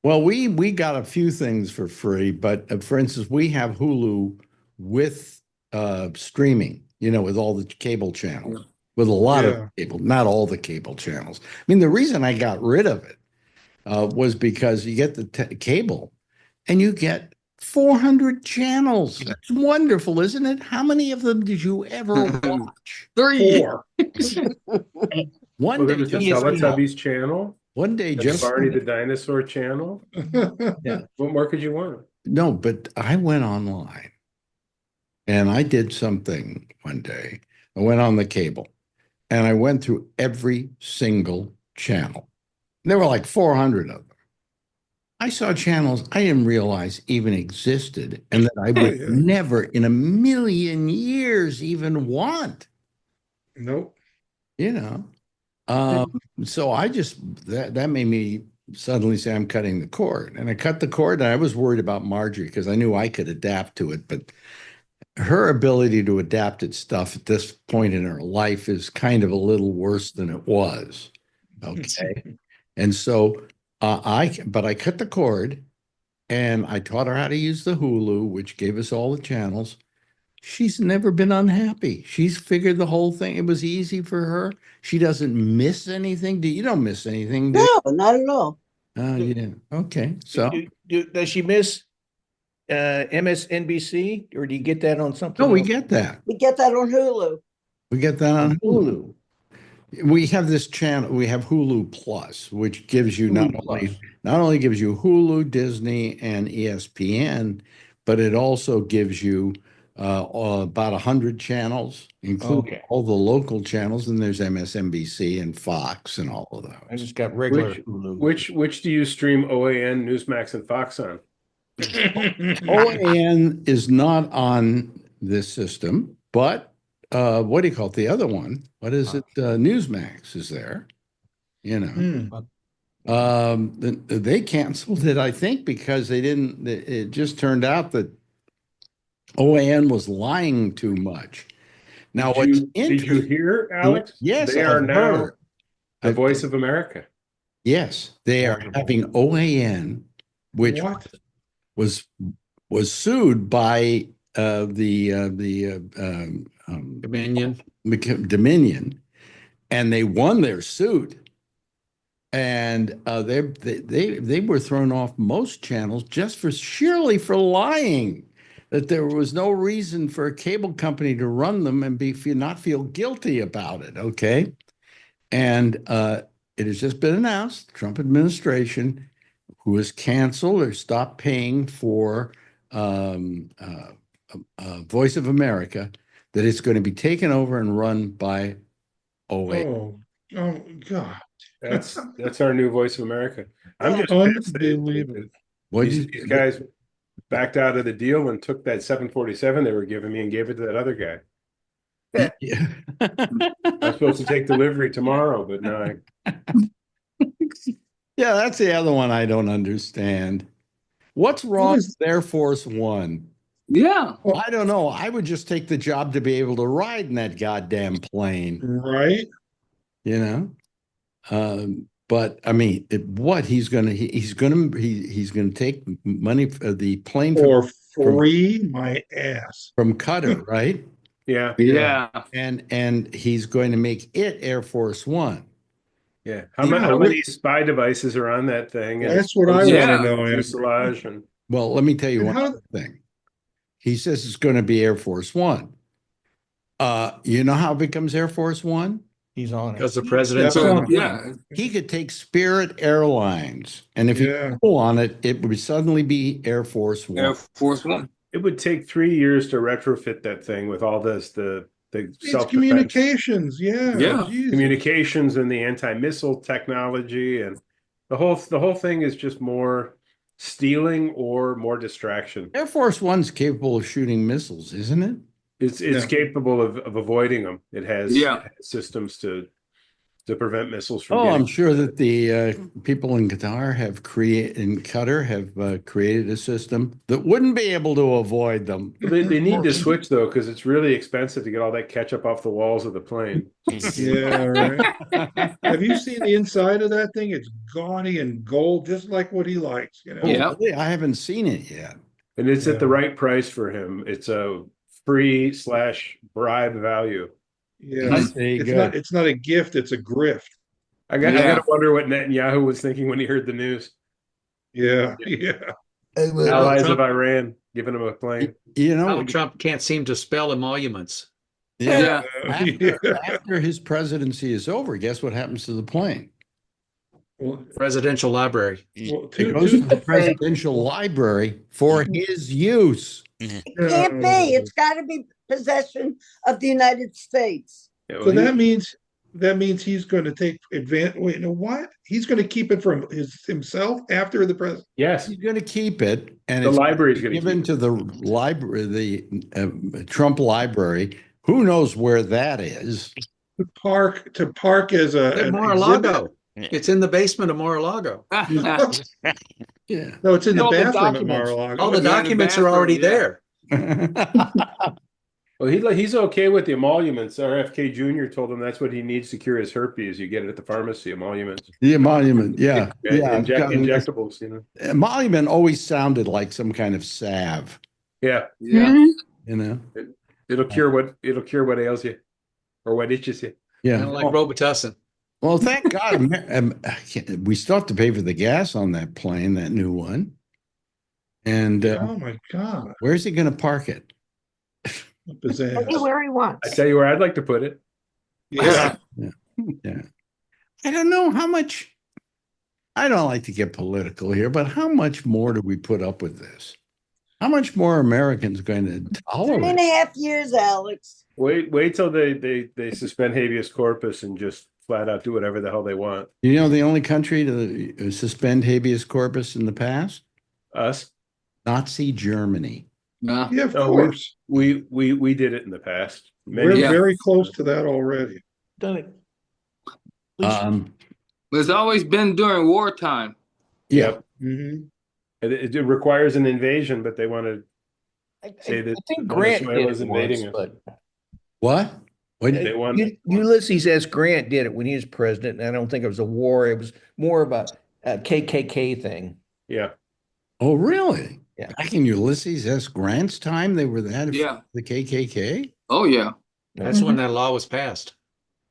S1: Well, we got a few things for free, but for instance, we have Hulu with streaming, with all the cable channels, with a lot of cable, not all the cable channels. I mean, the reason I got rid of it was because you get the cable and you get 400 channels. That's wonderful, isn't it? How many of them did you ever watch?
S7: 3.
S5: 4.
S1: One day,
S2: There was the Teletubbies channel.
S1: One day,
S2: And
S1: just
S2: Barney the Dinosaur channel.
S1: Yeah.
S2: What more could you want?
S1: No, but I went online and I did something one day. I went on the cable and I went through every single channel. There were like 400 of them. I saw channels I didn't realize even existed and that I would never in a million years even want.
S5: Nope.
S1: So I just that made me suddenly say I'm cutting the cord. And I cut the cord, and I was worried about Marjorie because I knew I could adapt to it, but her ability to adapt at stuff at this point in her life is kind of a little worse than it was. Okay. And so I cut the cord and I taught her how to use the Hulu, which gave us all the channels. She's never been unhappy. She's figured the whole thing. It was easy for her. She doesn't miss anything. You don't miss anything.
S12: No, not at all.
S1: Yeah. Okay. So
S6: Does she miss MSNBC, or do you get that on something
S1: no, we
S6: else?
S1: get that.
S12: We get that on Hulu.
S1: We get that on Hulu. We have this channel. We have Hulu Plus, which gives you not only gives you Hulu, Disney, and ESPN, but it also gives you about 100 channels, including all the local channels. And there's MSNBC and Fox and all of those.
S6: I just got regular Hulu.
S2: Which do you stream OAN, Newsmax, and Fox on?
S1: OAN is not on this system, but what do you call it? The other one, what is it? Newsmax is there. They canceled it, I think, because they didn't. It just turned out that OAN was lying too much. Now,
S2: did you hear, Alex?
S1: Yes,
S2: they are now the Voice of America.
S1: Yes, they are having OAN, which was sued by the Dominion, and they won their suit, and they were thrown off most channels just surely for lying. That there was no reason for a cable company to run them and not feel guilty about it. Okay, and it has just been announced, the Trump administration, who has canceled or stopped paying for Voice of America, that it's going to be taken over and run by OA.
S5: Oh God.
S2: That's our new Voice of America. I'm just
S5: unbelievable.
S2: These guys backed out of the deal and took that 747 they were giving me and gave it to that other guy.
S1: Yeah.
S2: I'm supposed to take delivery tomorrow, but no.
S1: Yeah, that's the other one I don't understand. What's wrong with Air Force One?
S7: Yeah.
S1: I don't know. I would just take the job to be able to ride in that goddamn plane.
S5: Right.
S1: But I mean, he's gonna take money for the plane
S5: for free, my ass,
S1: from Qatar, right?
S2: Yeah.
S1: And he's going to make it Air Force One.
S2: Yeah. How many spy devices are on that thing?
S5: That's what I want to know.
S2: Fuselage and
S1: well, let me tell you one other thing. He says it's going to be Air Force One. You know how it becomes Air Force One?
S6: He's on it.
S13: Because the president's
S5: That's
S13: on
S5: on.
S13: the
S7: Yeah.
S1: He could take Spirit Airlines, and if
S5: Yeah.
S1: he go on it, it would suddenly be Air Force One.
S7: Air Force One.
S2: It would take 3 years to retrofit that thing with all this, the
S5: It's
S2: self-defense
S5: communications. Yeah.
S7: Yeah.
S5: Jesus.
S2: communications and the anti-missile technology, and the whole thing is just more stealing or more distraction.
S1: Air Force One's capable of shooting missiles, isn't it?
S2: It's
S5: Yeah.
S2: capable of avoiding them. It has
S7: Yeah.
S2: systems to prevent missiles from
S1: Oh,
S2: getting.
S1: I'm sure that the people in Qatar have created a system that wouldn't be able to avoid them.
S2: They need to switch though, because it's really expensive to get all that ketchup off the walls of the plane.
S5: Yeah, right. Have you seen the inside of that thing? It's gaudy and gold, just like what he likes, you know.
S7: Yeah.
S1: Really? I haven't seen it yet.
S2: And it's at the
S5: Yeah.
S2: right price for him. It's a free/bribe value.
S5: Yeah.
S1: There you
S5: It's
S1: go.
S5: not it's not a gift, it's a grift.
S2: I
S7: Yeah.
S2: gotta wonder what Netanyahu was thinking when he heard the news.
S5: Yeah, yeah.
S2: Allies
S13: Trump-
S2: of Iran giving him a plane.
S1: You know,
S13: Donald Trump can't seem to spell emoluments.
S7: Yeah.
S1: after his presidency is over, guess what happens to the plane?
S5: Well,
S13: Presidential library.
S5: well,
S1: It goes to the presidential library for his use.
S12: It can't be. It's got to be possession of the United States.
S2: Yeah,
S5: so
S2: well,
S5: that means he's going to take advantage. Wait, you know what? He's going to keep it from himself after the president.
S2: yes,
S1: He's going to keep it, and
S2: the
S1: it's
S2: library's going to
S1: given
S2: keep
S1: to the library, the Trump Library. Who knows where that is?
S5: To park as a
S13: At
S5: an
S13: Mar-a-Lago. It's in the basement of Mar-a-Lago.
S1: Yeah.
S5: No, it's in the
S6: All the
S5: bathroom at
S6: documents.
S5: Mar-a-Lago.
S13: All the
S7: in the
S13: documents are already
S7: bathroom,
S13: there.
S2: Well, he's okay with the emoluments. RFK Jr. told him that's what he needs to cure his herpes. You get it at the pharmacy, emoluments.
S1: The emolument, yeah.
S2: Injectables, you know.
S1: Emolument always sounded like some kind of salve,
S2: Yeah,
S7: Yeah.
S1: you know?
S2: it'll cure what ails you, or what itches you.
S1: Yeah.
S13: Kind of like Robitussin.
S1: Well, thank God. We still have to pay for the gas on that plane, that new one. And
S5: Oh my God.
S1: where's he going to park it?
S5: Up his ass.
S8: Anywhere he wants.
S2: I tell you where I'd like to put it.
S5: Yeah.
S1: Yeah. I don't know how much. I don't like to get political here, but how much more do we put up with this? How much more Americans going to
S12: 3.5 years, Alex.
S2: Wait till they suspend habeas corpus and just flat out do whatever the hell they want.
S1: You know, the only country to suspend habeas corpus in the past?
S2: Us?
S1: Nazi Germany.
S7: Nah.
S5: Yeah, of
S2: No,
S5: course.
S2: We did it in the past.
S5: We're
S7: Yeah.
S5: very close to that already.
S6: Done it.
S7: It's always been during wartime.
S1: Yeah.
S5: Mhm.
S2: It requires an invasion, but they want to say that
S6: I think Grant did
S2: Venezuela's
S6: it
S2: invading
S6: once,
S2: us.
S6: but
S1: What?
S2: They want
S6: Ulysses S. Grant did it when he was president, and I don't think it was a war. It was more of a KKK thing.
S2: yeah.
S1: Oh, really?
S6: Yeah.
S1: Back in Ulysses S. Grant's time, they were that
S7: Yeah.
S1: the KKK?
S7: Oh yeah.
S13: That's when that law was passed.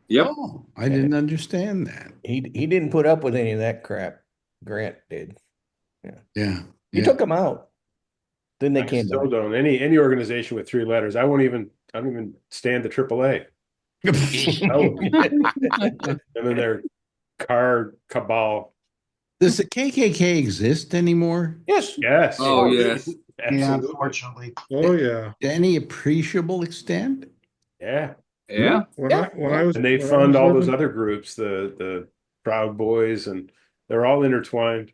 S7: Yep.
S1: Oh, I didn't understand that.
S6: He didn't put up with any of that crap. Grant did.
S1: Yeah.
S6: He
S1: Yeah.
S6: took him out. Then they
S2: I
S6: came
S2: still
S6: back.
S2: don't. Any organization with 3 letters. I don't even stand the AAA. And then their car cabal.
S1: Does the KKK exist anymore?
S6: Yes.
S2: Yes.
S7: Oh yes.
S4: Yeah,
S2: Absolutely.
S4: unfortunately.
S5: Oh yeah.
S1: To any appreciable extent?
S2: Yeah.
S7: Yeah.
S5: When
S6: Yeah.
S5: I was
S2: And they
S5: when I
S2: fund
S5: was
S2: all those
S5: living-
S2: other groups, the Proud Boys, and they're all intertwined.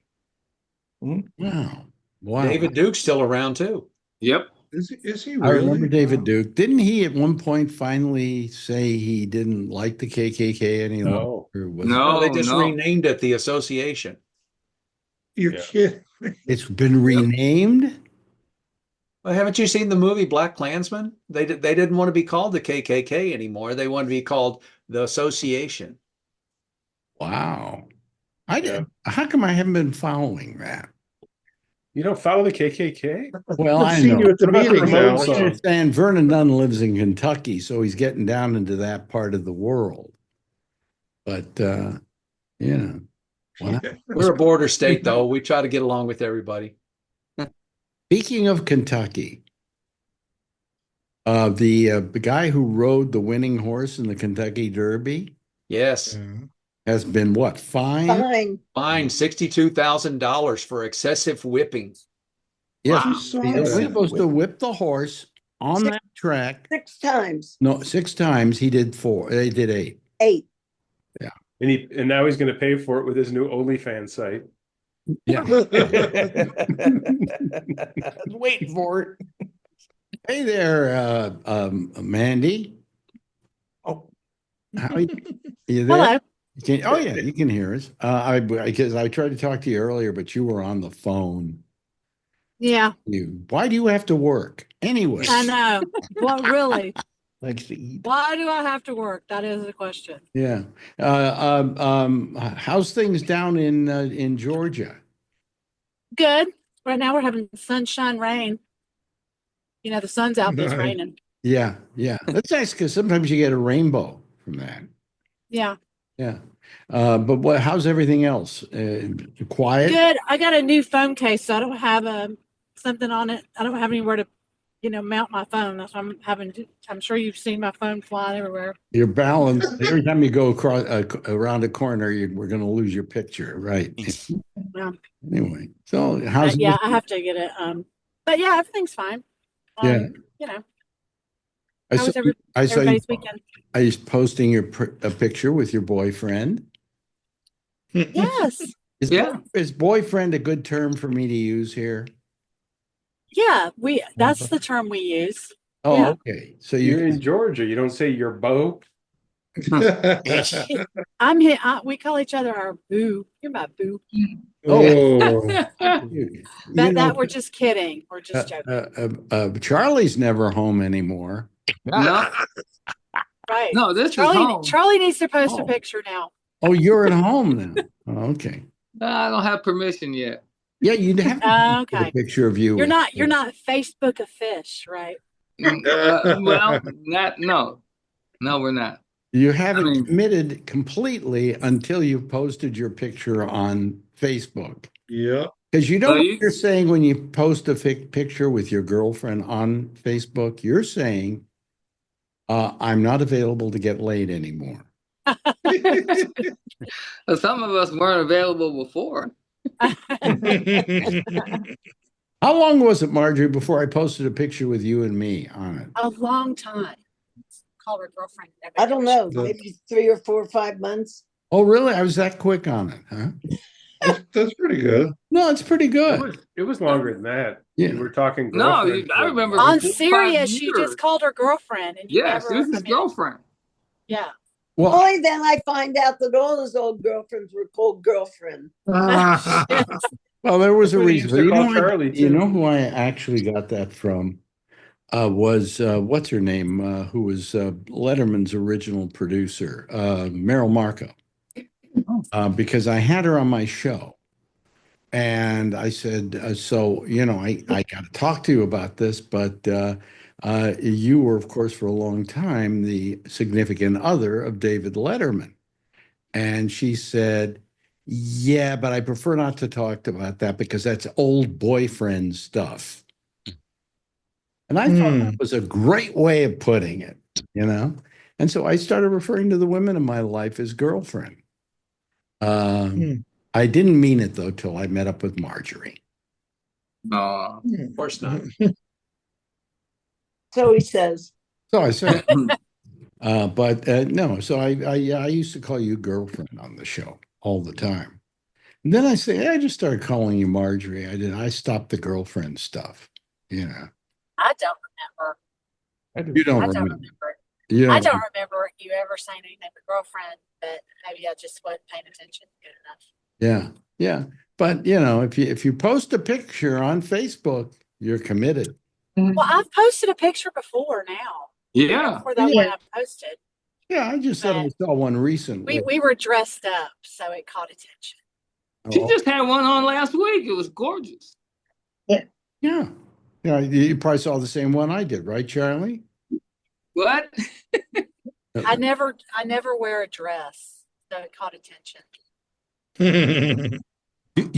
S1: Wow. Wow.
S13: David Duke's still around too.
S7: Yep.
S5: Is he
S1: I
S5: really?
S1: remember David
S5: Wow.
S1: Duke. Didn't he at one point finally say he didn't like the KKK any
S2: No.
S1: longer? Was
S7: No.
S13: they just
S7: no.
S13: renamed it the association.
S5: You're
S2: Yeah.
S5: kidding.
S1: It's been renamed?
S13: Well, haven't you seen the movie Black Klansman? They didn't want to be called the KKK anymore. They wanted to be called the Association.
S1: Wow. How come I haven't been following that?
S2: You don't follow the KKK?
S1: Well,
S5: I've
S1: I
S5: seen
S1: know.
S5: you at the
S2: What about the
S5: meetings,
S2: Ramones
S5: Alex.
S2: song?
S1: I understand Vernon Dunn lives in Kentucky, so he's getting down into that part of the world. But, you know. Wow.
S13: We're a border state, though. We try to get along with everybody.
S1: Speaking of Kentucky, the guy who rode the winning horse in the Kentucky Derby,
S13: Yes.
S1: Has been what? Fined?
S12: Fine.
S13: $62,000 for excessive whipping.
S1: Yes,
S5: You saw
S1: you're
S5: that.
S1: supposed to whip the horse on that track.
S12: 6 times.
S1: No, 6 times. He did 4. They did 8.
S12: 8.
S1: Yeah.
S2: And now he's going to pay for it with his new OnlyFans site.
S1: Yeah.
S6: Waiting for it.
S1: Hey there, Mandy.
S6: Oh,
S1: How are you there?
S10: Hello.
S1: Oh yeah, you can hear us. Because I tried to talk to you earlier, but you were on the phone.
S10: Yeah,
S1: Why do you have to work anyway?
S10: I know. Well, really,
S1: Likes to eat.
S10: why do I have to work? That is the question.
S1: Yeah. How's things down in Georgia?
S10: Good. Right now we're having sunshine, rain. You know, the sun's out, but it's
S5: Nice.
S10: raining.
S1: Yeah, yeah. That's nice because sometimes you get a rainbow from that.
S10: Yeah.
S1: Yeah. But how's everything else? Quiet?
S10: Good. I got a new phone case, so I don't have something on it. I don't have anywhere to, mount my phone. That's why I'm I'm sure you've seen my phone flying everywhere.
S1: Your balance, every time you go across around a corner, we're going to lose your picture, right?
S10: Yeah.
S1: Anyway, so how's
S10: Yeah, I have to get it. But yeah, everything's fine.
S1: Yeah. I
S10: How
S1: saw,
S10: was
S1: I saw you.
S10: everybody's weekend?
S1: Are you posting a picture with your boyfriend?
S10: Yes.
S1: Is boyfriend a good term for me to use here?
S10: Yeah, that's the term we use.
S1: Oh,
S10: Yeah.
S1: okay. So
S2: You're in Georgia. You don't say your beau.
S10: I'm here. We call each other our boo. You're my boo.
S1: Oh,
S10: That we're just kidding. We're just joking.
S1: Charlie's never home anymore.
S7: No,
S10: Right.
S7: no, this
S10: Charlie,
S7: is home.
S10: Charlie needs to post a picture now.
S1: Oh, you're at home now. Oh, okay.
S7: I don't have permission yet.
S1: Yeah, you'd have to
S10: Okay.
S1: a picture of you.
S10: You're not Facebook a fish, right?
S7: Well, no, we're not.
S1: You haven't committed completely until you've posted your picture on Facebook.
S5: Yeah.
S1: Because you know what you're saying when you post a picture with your girlfriend on Facebook? You're saying, I'm not available to get laid anymore.
S7: Some of us weren't available before.
S1: How long was it, Marjorie, before I posted a picture with you and me on it?
S10: A long time. Call her girlfriend.
S12: I don't know, maybe 3 or 4 or 5 months.
S1: Oh, really? I was that quick on it, huh?
S5: That's pretty good.
S1: No, it's pretty good.
S2: It was longer than that.
S1: Yeah.
S2: You were talking.
S7: No,
S2: girlfriend
S7: I
S2: for-
S7: remember
S10: On
S7: 4 or 5
S10: serious, you
S7: years.
S10: just called her girlfriend. And
S7: Yes, this is girlfriend.
S10: Yeah.
S1: Well,
S12: Only then I find out that all his old girlfriends were called girlfriend.
S1: Well, there was a
S2: That's what he
S1: reason.
S2: used to
S1: You
S2: call
S1: know,
S2: Charlie,
S1: you
S2: too.
S1: know who I actually got that from? Was what's her name? Who was Letterman's original producer, Mel Marco. Because I had her on my show. And I said, so, I got to talk to you about this, but you were, of course, for a long time, the significant other of David Letterman. And she said, yeah, but I prefer not to talk about that because that's old boyfriend stuff. And I thought that was a great way of putting it, And so I started referring to the women in my life as girlfriend. I didn't mean it, though, till I met up with Marjorie.
S7: No,
S13: of course not.
S12: So he says.
S1: So I said, but no. So I used to call you girlfriend on the show all the time. And then I just started calling you Marjorie. I stopped the girlfriend stuff.
S10: I don't remember.
S1: You don't
S10: I don't
S1: remember.
S10: remember.
S1: You
S10: I don't remember you ever saying anything to girlfriend, but maybe I just wasn't paying attention good enough.
S1: Yeah, yeah. But if you post a picture on Facebook, you're committed.
S10: Well, I've posted a picture before now.
S7: Yeah.
S10: Before that one I posted.
S1: Yeah, I just said I saw one recently.
S10: We were dressed up, so it caught attention.
S7: She just had one on last week. It was gorgeous.
S1: Yeah. Yeah. You probably saw the same one I did, right, Charlie?
S7: What?
S10: I never wear a dress, so it caught attention.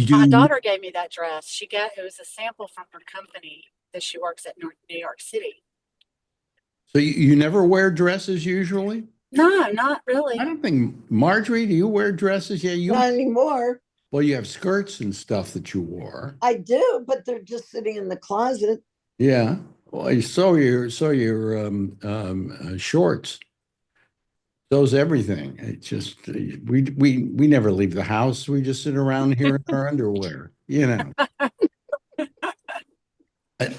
S10: My daughter gave me that dress. It was a sample from her company that she works at New York City.
S1: So you never wear dresses usually?
S10: No, not really.
S1: I don't think, Marjorie, do you wear dresses? Yeah,
S12: Not anymore.
S1: well, you have skirts and stuff that you wore.
S12: I do, but they're just sitting in the closet.
S1: Yeah. Well, I saw your shorts. So's everything. It just we never leave the house. We just sit around here in our underwear. You know.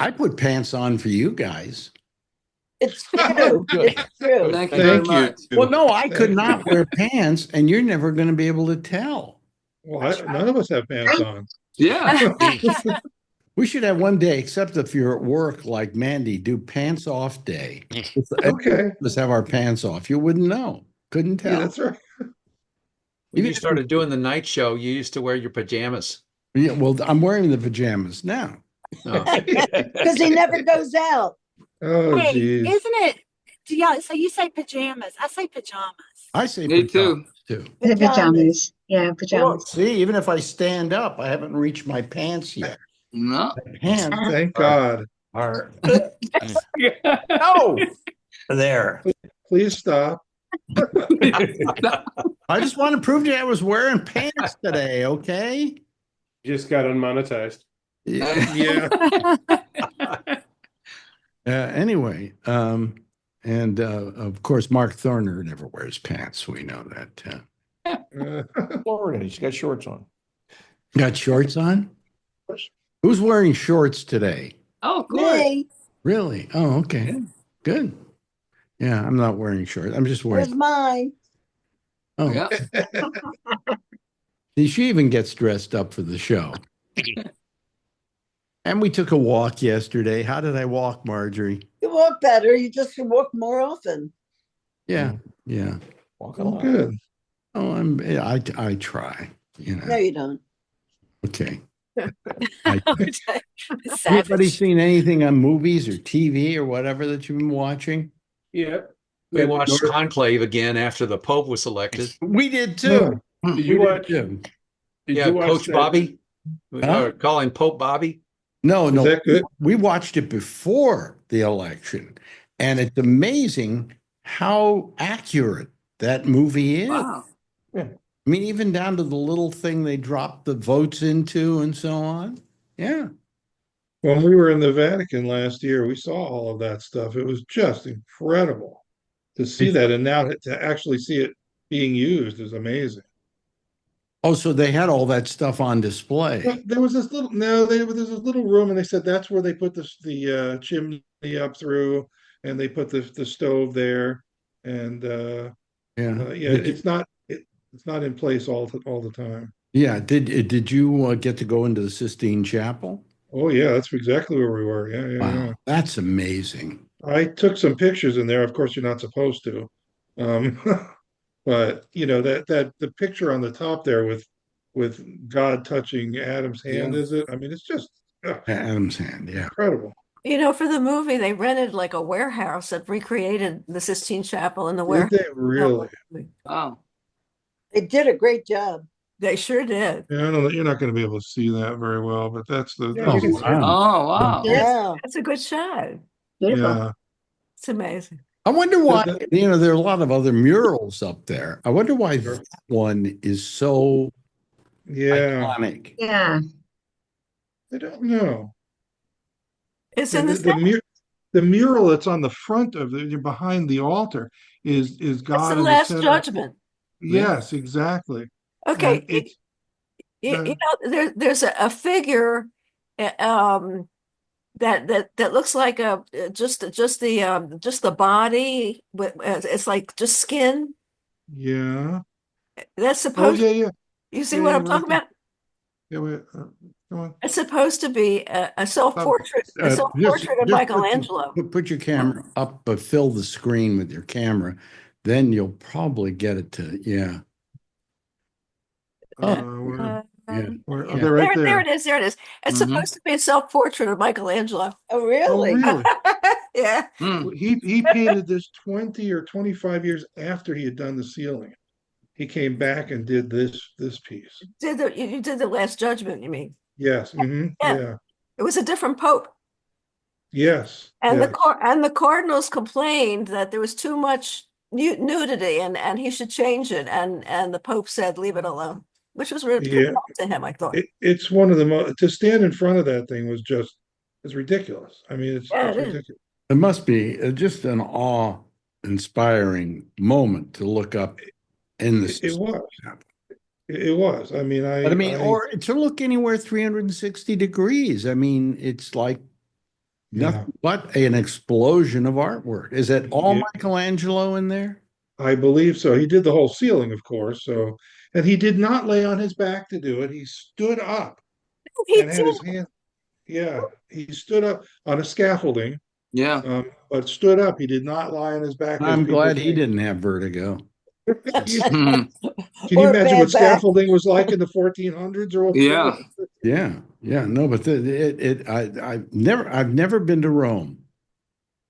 S1: I put pants on for you guys.
S12: It's true. It's true.
S7: Thank you very much.
S1: Well, no, I could not wear pants, and you're never going to be able to tell.
S5: Well, none of us have pants on.
S7: Yeah.
S1: We should have one day, except if you're at work like Mandy, do pants off day.
S5: Okay.
S1: Let's have our pants off. You wouldn't know. Couldn't tell.
S5: Yeah, that's right.
S13: When you started doing the night show, you used to wear your pajamas.
S1: Yeah, well, I'm wearing the pajamas now.
S12: Because he never goes out.
S5: Oh,
S10: Hey,
S5: geez.
S10: isn't it? Yeah, so you say pajamas. I say pajamas.
S1: I say
S7: Me too.
S1: too.
S9: The pajamas. Yeah, pajamas.
S1: See, even if I stand up, I haven't reached my pants yet.
S7: No.
S1: My pants
S5: Thank God.
S1: are
S6: No. There.
S5: Please stop.
S1: I just want to prove to you I was wearing pants today, okay?
S2: Just got unmonetized.
S5: Yeah.
S1: Anyway, and of course, Mark Thorner never wears pants. We know that.
S6: Florida, he's got shorts on.
S1: Got shorts on? Who's wearing shorts today?
S7: Oh, good.
S12: Me.
S1: Really? Oh, okay. Good. Yeah, I'm not wearing shorts. I'm just
S12: Where's
S1: wearing.
S12: mine?
S1: Oh,
S7: Yeah.
S1: see, she even gets dressed up for the show. And we took a walk yesterday. How did I walk, Marjorie?
S12: You walk better. You just should walk more often.
S1: Yeah, yeah.
S6: Walking
S5: Oh,
S6: along.
S5: good.
S1: Oh, I try. You know.
S12: No, you don't.
S1: Okay.
S8: Savage.
S1: Anybody seen anything on movies or TV or whatever that you've been watching?
S2: Yeah.
S13: We watched Conclave again after the Pope was elected.
S1: We did too.
S2: Did you watch?
S1: Did
S13: Yeah,
S2: you watch
S13: Coach
S2: that-
S13: Bobby.
S1: Huh?
S13: Call him Pope Bobby.
S1: No,
S5: Is
S1: no.
S5: that good?
S1: We watched it before the election, and it's amazing how accurate that movie is.
S7: Wow.
S1: I mean, even down to the little thing they dropped the votes into and so on. Yeah.
S5: When we were in the Vatican last year, we saw all of that stuff. It was just incredible to see that, and now to actually see it being used is amazing.
S1: Oh, so they had all that stuff on display.
S5: Well, there was this little there's this little room, and they said that's where they put the chimney up through, and they put the stove there, and
S1: Yeah.
S5: it's not in place all the time.
S1: Yeah. Did you get to go into the Sistine Chapel?
S5: Oh yeah, that's exactly where we were. Yeah,
S1: Wow,
S5: yeah.
S1: that's amazing.
S5: I took some pictures in there. Of course, you're not supposed to. But that the picture on the top there with God touching Adam's hand,
S2: Yeah.
S5: is it? I mean, it's just
S1: Adam's hand. Yeah.
S5: incredible.
S8: You know, for the movie, they rented like a warehouse that recreated the Sistine Chapel in the
S5: Did
S8: warehouse.
S5: they really?
S7: Wow.
S12: They did a great job.
S8: They sure did.
S5: Yeah, I don't know. You're not going to be able to see that very well, but that's the
S2: Yeah,
S1: Oh,
S2: you can see it.
S1: wow.
S7: Oh, wow.
S12: Yeah.
S8: That's a good shot.
S9: Beautiful.
S5: yeah.
S8: It's amazing.
S1: I wonder why,
S5: The-
S1: there are a lot of other murals up there. I wonder why
S5: Sure.
S1: that one is so
S5: Yeah,
S1: iconic.
S9: Yeah.
S5: I don't know.
S8: It's
S5: The,
S8: in the
S5: the,
S8: center.
S5: the mural that's on the front of behind the altar is
S8: It's
S5: God
S8: the
S5: in
S8: Last
S5: center.
S8: Judgment.
S5: Yes, exactly.
S8: Okay,
S5: And it's
S8: there's a figure that looks like just the body with it's like just skin.
S5: yeah.
S8: That's
S5: Oh
S8: supposed.
S5: yeah.
S8: You see
S5: Yeah,
S8: what
S5: yeah,
S8: I'm
S5: right
S8: talking
S5: there.
S8: about?
S5: Yeah, wait, come on.
S8: It's supposed to be a self-portrait, a
S1: Just-
S8: self-portrait of
S1: just
S8: Michelangelo.
S1: Put your camera up, but fill the screen with your camera. Then you'll probably get it to, yeah.
S5: Where,
S1: Yeah.
S5: where, oh,
S1: Yeah.
S5: they're right
S8: There
S5: there.
S8: it is. There it is. It's
S7: Mhm.
S8: supposed to be a self-portrait of Michelangelo.
S12: Oh,
S5: Oh,
S12: really?
S5: really?
S8: Yeah.
S7: Hmm.
S5: He painted this 20 or 25 years after he had done the ceiling. He came back and did this piece.
S8: You did the Last Judgment, you mean?
S5: Yes.
S8: Yeah.
S5: Yeah.
S8: It was a different pope.
S5: Yes.
S8: And
S5: yes.
S8: the cardinals complained that there was too much, nudity and he should change it. And the Pope said, leave it alone, which was really
S5: Yeah,
S8: to him, I thought.
S5: it's one of the most, to stand in front of that thing was just, it's ridiculous. I mean,
S8: Yeah,
S5: it's
S8: it is.
S5: ridiculous.
S1: It must be just an awe-inspiring moment to look up in the.
S5: It was. It was. I mean,
S1: But I mean, or to look anywhere 360 degrees. I mean, it's like nothing but an explosion of artwork. Is that all Michelangelo in there?
S5: I believe so. He did the whole ceiling, of course. So, and he did not lay on his back to do it. He stood up and had his hand. Yeah, he stood up on a scaffolding.
S7: Yeah.
S5: But stood up. He did not lie on his back.
S1: I'm glad he didn't have vertigo.
S5: Can you imagine what scaffolding was like in the 1400s or what?
S7: Yeah.
S1: Yeah. No, but I've never been to Rome.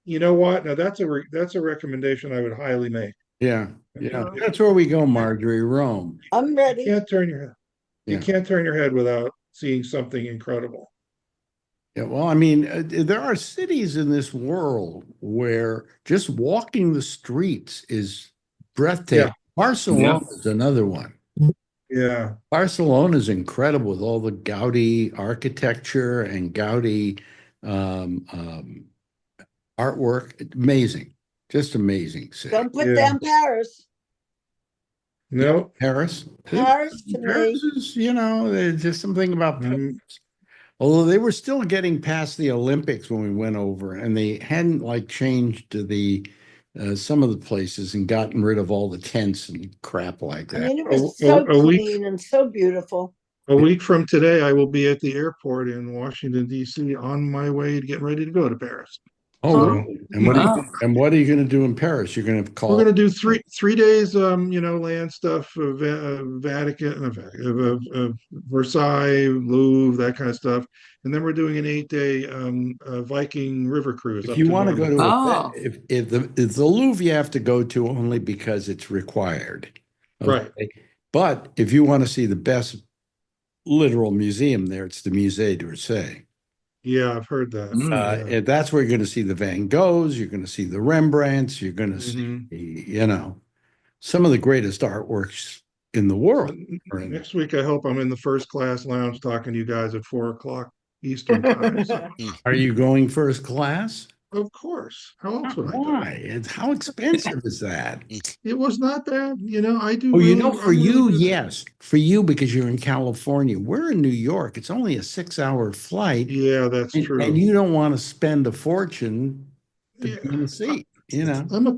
S5: You know what? Now that's a recommendation I would highly make.
S1: Yeah. That's where we go, Marjorie. Rome.
S12: I'm ready.
S5: You can't turn your head. You can't turn your head without seeing something incredible.
S1: Yeah, well, I mean, there are cities in this world where just walking the streets is breathtaking.
S5: Yeah.
S1: Barcelona is another one.
S5: Yeah.
S1: Barcelona is incredible with all the Gaudi architecture and Gaudi artwork. Amazing. Just amazing city.
S12: Don't put down Paris.
S5: No.
S1: Paris.
S12: Paris to
S1: Paris
S12: me.
S1: is, there's just something about Paris. Although they were still getting past the Olympics when we went over, and they hadn't like changed the some of the places and gotten rid of all the tents and crap like that.
S12: I mean, it was so clean and so beautiful.
S5: A week from today, I will be at the airport in Washington, D.C. on my way to get ready to go to Paris.
S1: Oh, and what are you going to do in Paris? You're going to call.
S5: We're going to do three days, land stuff, Vatican, Versailles, Louvre, that kind of stuff, and then we're doing an 8-day Viking river cruise.
S1: If you want to go to if the Louvre, you have to go to only because it's required,
S5: right?
S1: But if you want to see the best literal museum there, it's the Musée d'Orsay.
S5: Yeah, I've heard that.
S1: And that's where you're going to see the Van Goghs, you're going to see the Rembrandts, you're going to see, some of the greatest artworks in the world.
S5: Next week, I hope I'm in the first class lounge talking to you guys at 4:00 Eastern time. So.
S1: Are you going first class?
S5: Of course. How else would I go?
S1: Why? How expensive is that?
S5: It was not bad. I do.
S1: Oh, for you, yes. For you, because you're in California. We're in New York. It's only a 6-hour flight.
S5: Yeah, that's true.
S1: And you don't want to spend a fortune to be in the seat.
S5: I'm a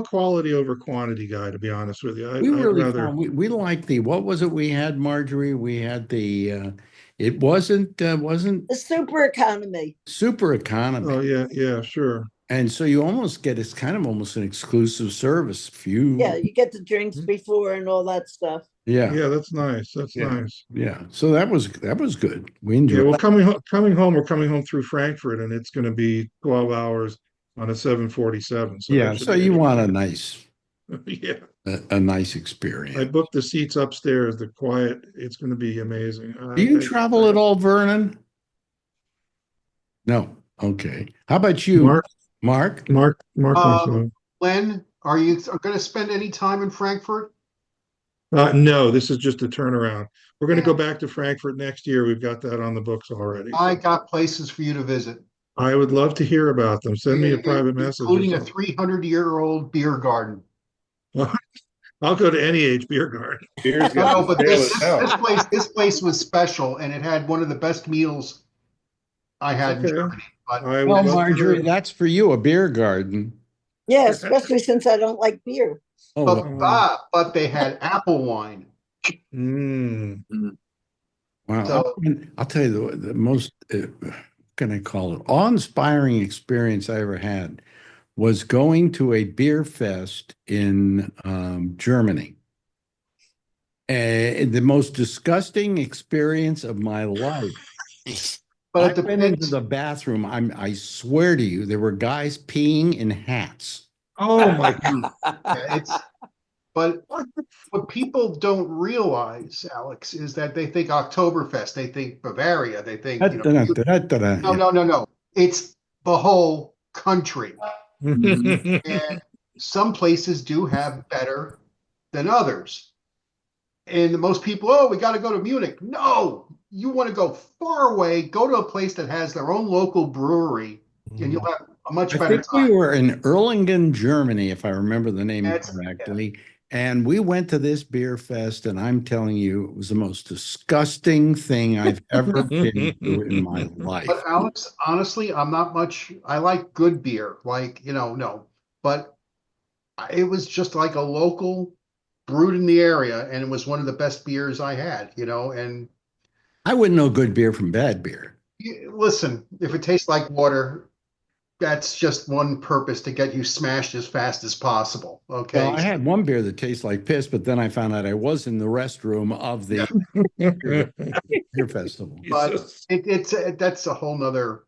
S5: quality over quantity guy, to be honest with you.
S1: We like what was it we had, Marjorie? We had the it wasn't
S12: the super economy.
S1: Super economy.
S5: Oh yeah, sure.
S1: And so you almost get, it's kind of almost an exclusive service for you.
S12: Yeah, you get the drinks before and all that stuff.
S1: Yeah.
S5: Yeah, that's nice. That's nice.
S1: Yeah. So that was good. We enjoyed.
S5: Yeah, well, coming home, we're coming home through Frankfurt, and it's going to be 12 hours on a 747. So
S1: so you want a nice a nice experience.
S5: I booked the seats upstairs, the quiet. It's going to be amazing.
S1: Do you travel at all, Vernon? No. Okay. How about you, Mark?
S4: Mark. Len, are you going to spend any time in Frankfurt?
S5: No, this is just a turnaround. We're going to go back to Frankfurt next year. We've got that on the books already.
S4: I got places for you to visit.
S5: I would love to hear about them. Send me a private message.
S4: Including a 300-year-old beer garden.
S5: I'll go to any age beer garden.
S4: But this place was special, and it had one of the best meals I had in Germany.
S1: Well, Marjorie, that's for you, a beer garden.
S12: Yeah, especially since I don't like beer.
S4: But they had apple wine.
S1: Wow. So, I'll tell you the most, can I call it, awe-inspiring experience I ever had was going to a beer fest in Germany. The most disgusting experience of my life. But I went into the bathroom. I swear to you, there were guys peeing in hats.
S5: Oh my God!
S4: But what people don't realize, Alex, is that they think Oktoberfest, they think Bavaria, they think no. It's the whole country. And some places do have better than others. And most people, oh, we got to go to Munich. No, you want to go far away, go to a place that has their own local brewery, and you'll have a much
S1: I
S4: better
S1: think we
S4: time.
S1: were in Erlangen, Germany, if I remember the name
S4: That's-
S1: correctly. And we went to this beer fest, and I'm telling you, it was the most disgusting thing I've ever been to in my life.
S4: But Alex, honestly, I'm not much. I like good beer, like, no, but it was just like a local brewed in the area, and it was one of the best beers I had, and
S1: I wouldn't know good beer from bad beer.
S4: listen, if it tastes like water, that's just one purpose to get you smashed as fast as possible. Okay.
S1: Well, I had one beer that tastes like piss, but then I found out I was in the restroom of the beer festival.
S4: But that's a whole nother.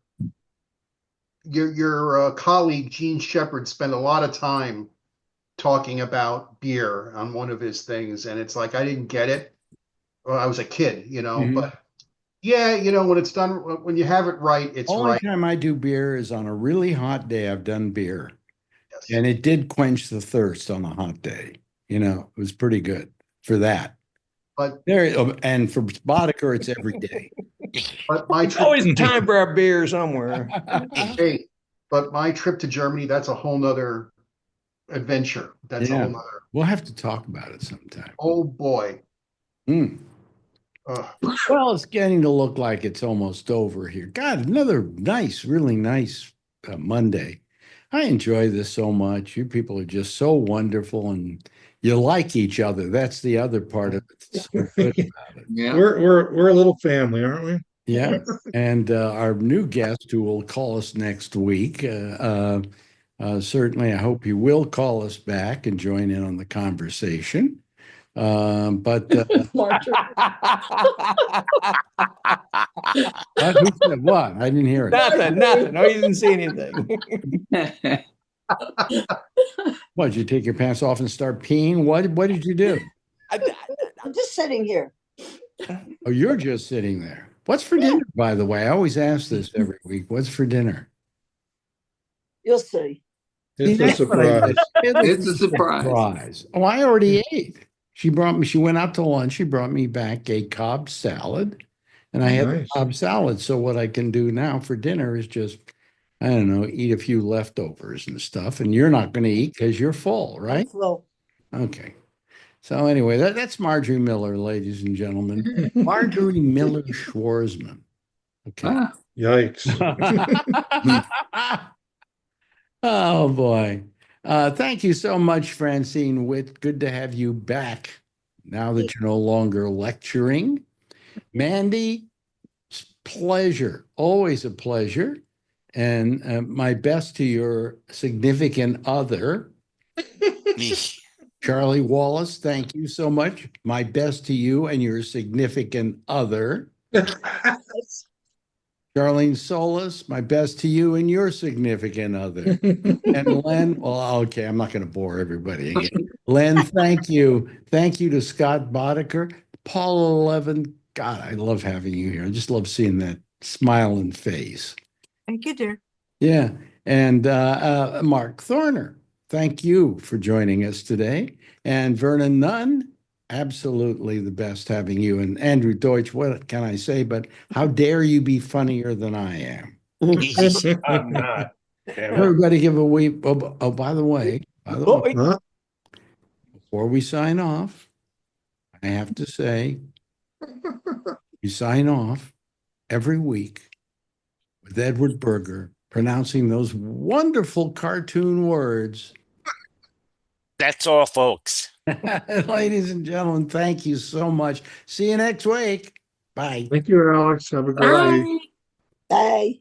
S4: Your colleague Gene Shepard spent a lot of time talking about beer on one of his things, and it's like I didn't get it. Well, I was a kid, but yeah, when it's done, when you have it right, it's
S1: Only
S4: right.
S1: time I do beer is on a really hot day. I've done beer,
S4: Yes.
S1: and it did quench the thirst on a hot day. It was pretty good for that.
S4: But
S1: and for Boddicker, it's every day.
S4: But my trip,
S6: Always time for a beer somewhere.
S4: hey, but my trip to Germany, that's a whole nother adventure. That's a
S1: Yeah.
S4: whole nother.
S1: We'll have to talk about it sometime.
S4: Oh boy.
S1: Well, it's getting to look like it's almost over here. God, another really nice Monday. I enjoy this so much. You people are just so wonderful, and you like each other. That's the other part of it. That's so good about it.
S7: Yeah.
S5: We're a little family, aren't we?
S1: Yeah. And our new guest who will call us next week, certainly I hope he will call us back and join in on the conversation. But who said what? I didn't hear it.
S6: Nothing. No, you didn't see anything.
S1: What, did you take your pants off and start peeing? What did you do?
S12: I'm just sitting here.
S1: Oh, you're just sitting there. What's for dinner, by the way? I always ask this every week. What's for dinner?
S12: You'll see.
S5: It's a surprise.
S7: It's a surprise.
S1: Oh, I already ate. She went out to lunch. She brought me back a Cobb salad, and I had the
S5: Nice.
S1: Cobb salad. So what I can do now for dinner is just, I don't know, eat a few leftovers and stuff. And you're not going to eat because you're full, right?
S12: Well,
S1: Okay. So anyway, that's Marjorie Miller, ladies and gentlemen. Marjorie Miller Schwarzman. Okay.
S7: Ah,
S5: Yikes.
S1: Oh boy. Thank you so much, Francine Witt. Good to have you back now that you're no longer lecturing. Mandy, pleasure. Always a pleasure. And my best to your significant other. Charlie Wallace, thank you so much. My best to you and your significant other. Charlene Solis, my best to you and your significant other. And Len, well, okay, I'm not going to bore everybody again. Len, thank you. Thank you to Scott Boddicker. Paula Levin, God, I love having you here. I just love seeing that smiling face.
S8: Thank you, dear.
S1: Yeah. And Mark Thorner, thank you for joining us today. And Vernon Nunn, absolutely the best having you. And Andrew Deutsch, what can I say? But how dare you be funnier than I am?
S2: I'm not. Damn it.
S1: Everybody give a wee. Oh, by the way,
S5: Huh?
S1: before we sign off, I have to say, we sign off every week with Edward Berger pronouncing those wonderful cartoon words.
S3: That's all, folks.
S1: Ladies and gentlemen, thank you so much. See you next week. Bye.
S5: Thank you, Alex. Have a great week.
S12: bye.